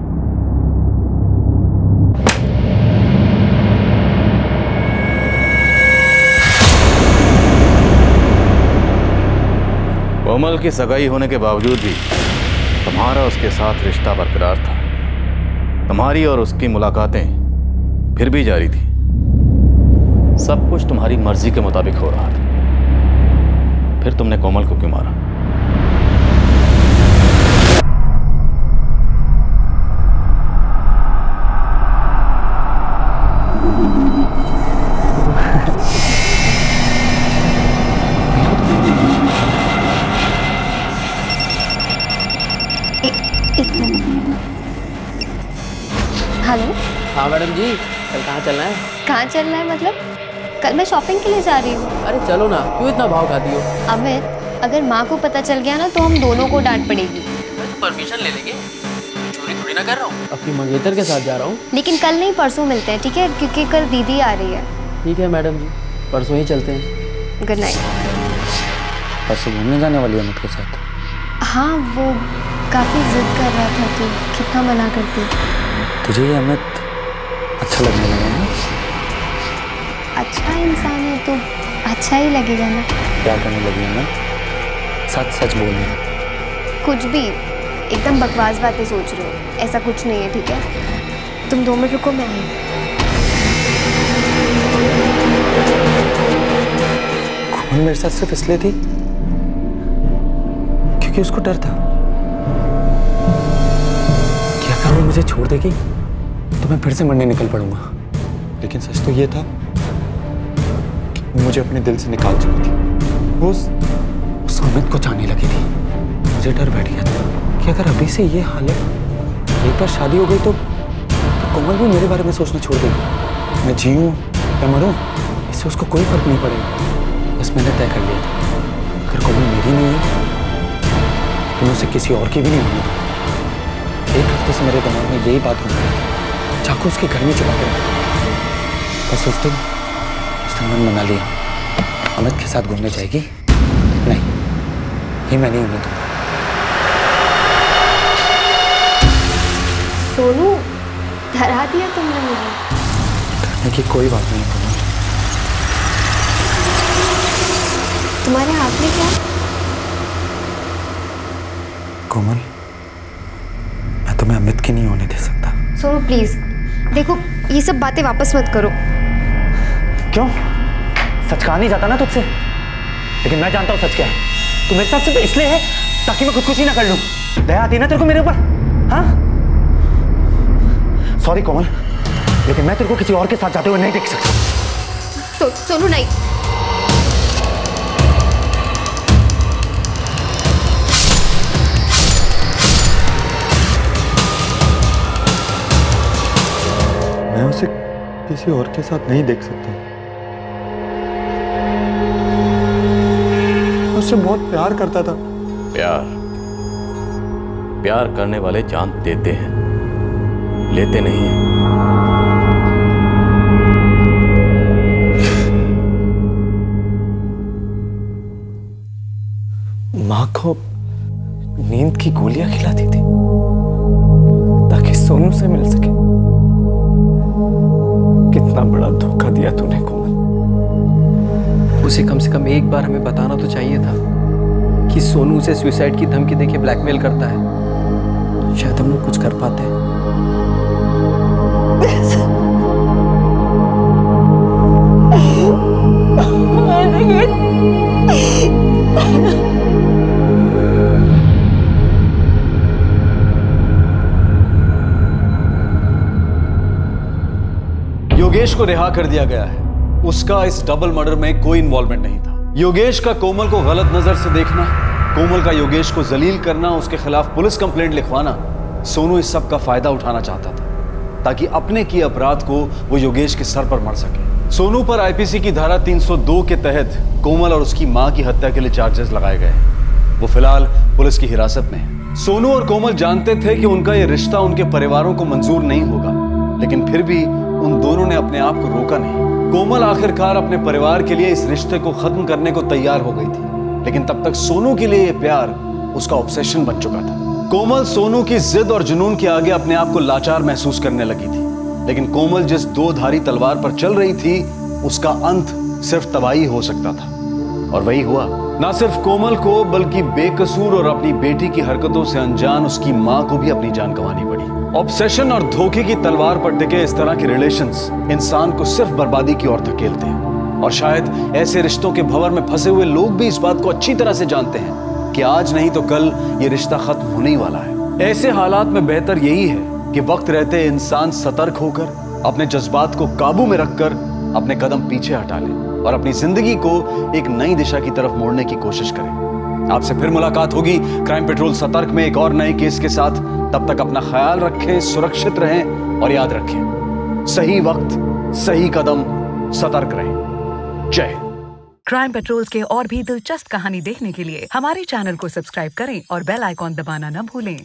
कोमल की सगाई होने के बावजूद भी तुम्हारा उसके साथ रिश्ता बरकरार था। तुम्हारी और उसकी मुलाकातें फिर भी जारी थी। सब कुछ तुम्हारी मर्जी के मुताबिक हो रहा था। फिर तुमने कोमल को क्यों मारा? हेलो। हाँ मैडम जी, कल कहाँ चलना है? कहाँ चलना है मतलब? कल मैं शॉपिंग के लिए जा रही हूँ। अरे चलो ना, क्यों इतना भाव खाती हो? अमित, अगर माँ को पता चल गया ना तो हम दोनों को डांट पड़ेगी। मैं तो परमिशन ले लेंगे, चोरी थोड़ी ना कर रहा हूँ। अपनी मंगेतर के साथ जा रहा हूँ। लेकिन कल नहीं, परसों मिलते हैं, ठीक है? क्योंकि कल दीदी आ रही है। ठीक है मैडम जी, परसों ही चलते हैं। Good night. परसों घूमने जाने वाली है अमित के साथ? हाँ, वो काफ़ी जिद कर रहा था कि कितना मना करती। तुझे ये अमित अच्छा लगने लगा ना? अच्छा इंसान है तो अच्छा ही लगेगा ना। प्यार करने लगी है ना? सच सच बोल रही हूँ। कुछ भी एकदम बकवास बातें सोच रहे हो, ऐसा कुछ नहीं है, ठीक है? तुम 2 मिनट रुको, मैं आई। कोमल मेरे साथ सिर्फ इसलिए थी क्योंकि उसको डर था कि अगर वो मुझे छोड़ देगी तो मैं फिर से मरने निकल पड़ूंगा। लेकिन सच तो ये था कि वो मुझे अपने दिल से निकाल चुकी थी। वो उस अमित को चाहने लगी थी। मुझे डर बैठ गया था कि अगर अभी से ये हालत, एक बार शादी हो गई तो कोमल भी मेरे बारे में सोचना छोड़ देगी। मैं जीऊँ या मरूँ, इससे उसको कोई फर्क नहीं पड़ेगा। बस मैंने तय कर लिया था, अगर कोमल मेरी नहीं है तो मैं उसे किसी और की भी नहीं होने दूंगा। 1 हफ्ते से मेरे दिमाग में यही बात घूम रही थी, चाकू उसके घर में छुपा के रखा। बस उस दिन मैंने मना लिया, अमित के साथ घूमने जाएगी नहीं, ये मैं नहीं होने दूंगा। सोनू, डरा दिया तुमने मुझे। डरने की कोई बात नहीं कोमल। तुम्हारे हाथ में क्या? कोमल, मैं तुम्हें अमित की नहीं होने दे सकता। सोनू प्लीज, देखो ये सब बातें वापस मत करो। क्यों? सच कहा नहीं जाता ना तुझसे, लेकिन मैं जानता हूँ सच क्या है। तू मेरे साथ सिर्फ इसलिए है ताकि मैं खुदकुशी ना कर लूं। दया आती ना तेरे को मेरे ऊपर? हाँ, सॉरी कोमल, लेकिन मैं तेरे को किसी और के साथ जाते हुए नहीं देख सकता। सोनू नहीं। मैं उसे किसी और के साथ नहीं देख सकता। उससे बहुत प्यार करता था। प्यार करने वाले जान देते हैं, लेते नहीं हैं। माँ को नींद की गोलियां खिलाती थी ताकि सोनू से मिल सके। कितना बड़ा धोखा दिया तूने कोमल। उसे कम से कम एक बार हमें बताना तो चाहिए था कि सोनू उसे सुसाइड की धमकी देके ब्लैकमेल करता है। शायद हम लोग कुछ कर पाते हैं। योगेश को रिहा कर दिया गया है। उसका इस डबल मर्डर में कोई इन्वॉल्वमेंट नहीं था। योगेश का कोमल को गलत नजर से देखना, कोमल का योगेश को जलील करना, उसके खिलाफ पुलिस कंप्लेंट लिखवाना, सोनू इस सब का फायदा उठाना चाहता था ताकि अपने किए अपराध को वो योगेश के सर पर मर सके। सोनू पर आईपीसी की धारा 302 के तहत कोमल और उसकी मां की हत्या के लिए चार्जेस लगाए गए। वो फिलहाल पुलिस की हिरासत में है। सोनू और कोमल जानते थे कि उनका यह रिश्ता उनके परिवारों को मंजूर नहीं होगा, लेकिन फिर भी उन दोनों ने अपने आप को रोका नहीं। कोमल आखिरकार अपने परिवार के लिए इस रिश्ते को खत्म करने को तैयार हो गई थी, लेकिन तब तक सोनू के लिए यह प्यार उसका ऑब्सेशन बन चुका था। कोमल सोनू की जिद और जुनून के आगे अपने आप को लाचार महसूस करने लगी थी, लेकिन कोमल जिस 2 धारी तलवार पर चल रही थी उसका अंत सिर्फ तबाही हो सकता था, और वही हुआ। ना सिर्फ कोमल को बल्कि बेकसूर और अपनी बेटी की हरकतों से अनजान उसकी मां को भी अपनी जान गंवानी पड़ी। ऑब्सेशन और धोखे की तलवार पर टिके इस तरह के रिलेशंस इंसान को सिर्फ बर्बादी की ओर धकेलते हैं, और शायद ऐसे रिश्तों के भंवर में फंसे हुए लोग भी इस बात को अच्छी तरह से जानते हैं कि आज नहीं तो कल ये रिश्ता खत्म होने ही वाला है। ऐसे हालात में बेहतर यही है कि वक्त रहते इंसान सतर्क होकर अपने जज्बात को काबू में रखकर अपने कदम पीछे हटा ले और अपनी जिंदगी को एक नई दिशा की तरफ मोड़ने की कोशिश करें। आपसे फिर मुलाकात होगी क्राइम पेट्रोल सतर्क में एक और नए केस के साथ। तब तक अपना ख्याल रखें, सुरक्षित रहें और याद रखें, सही वक्त सही कदम, सतर्क रहें। जय हिंद। क्राइम पेट्रोल के और भी दिलचस्प कहानी देखने के लिए हमारे चैनल को सब्सक्राइब करें और बेल आइकॉन दबाना न भूलें।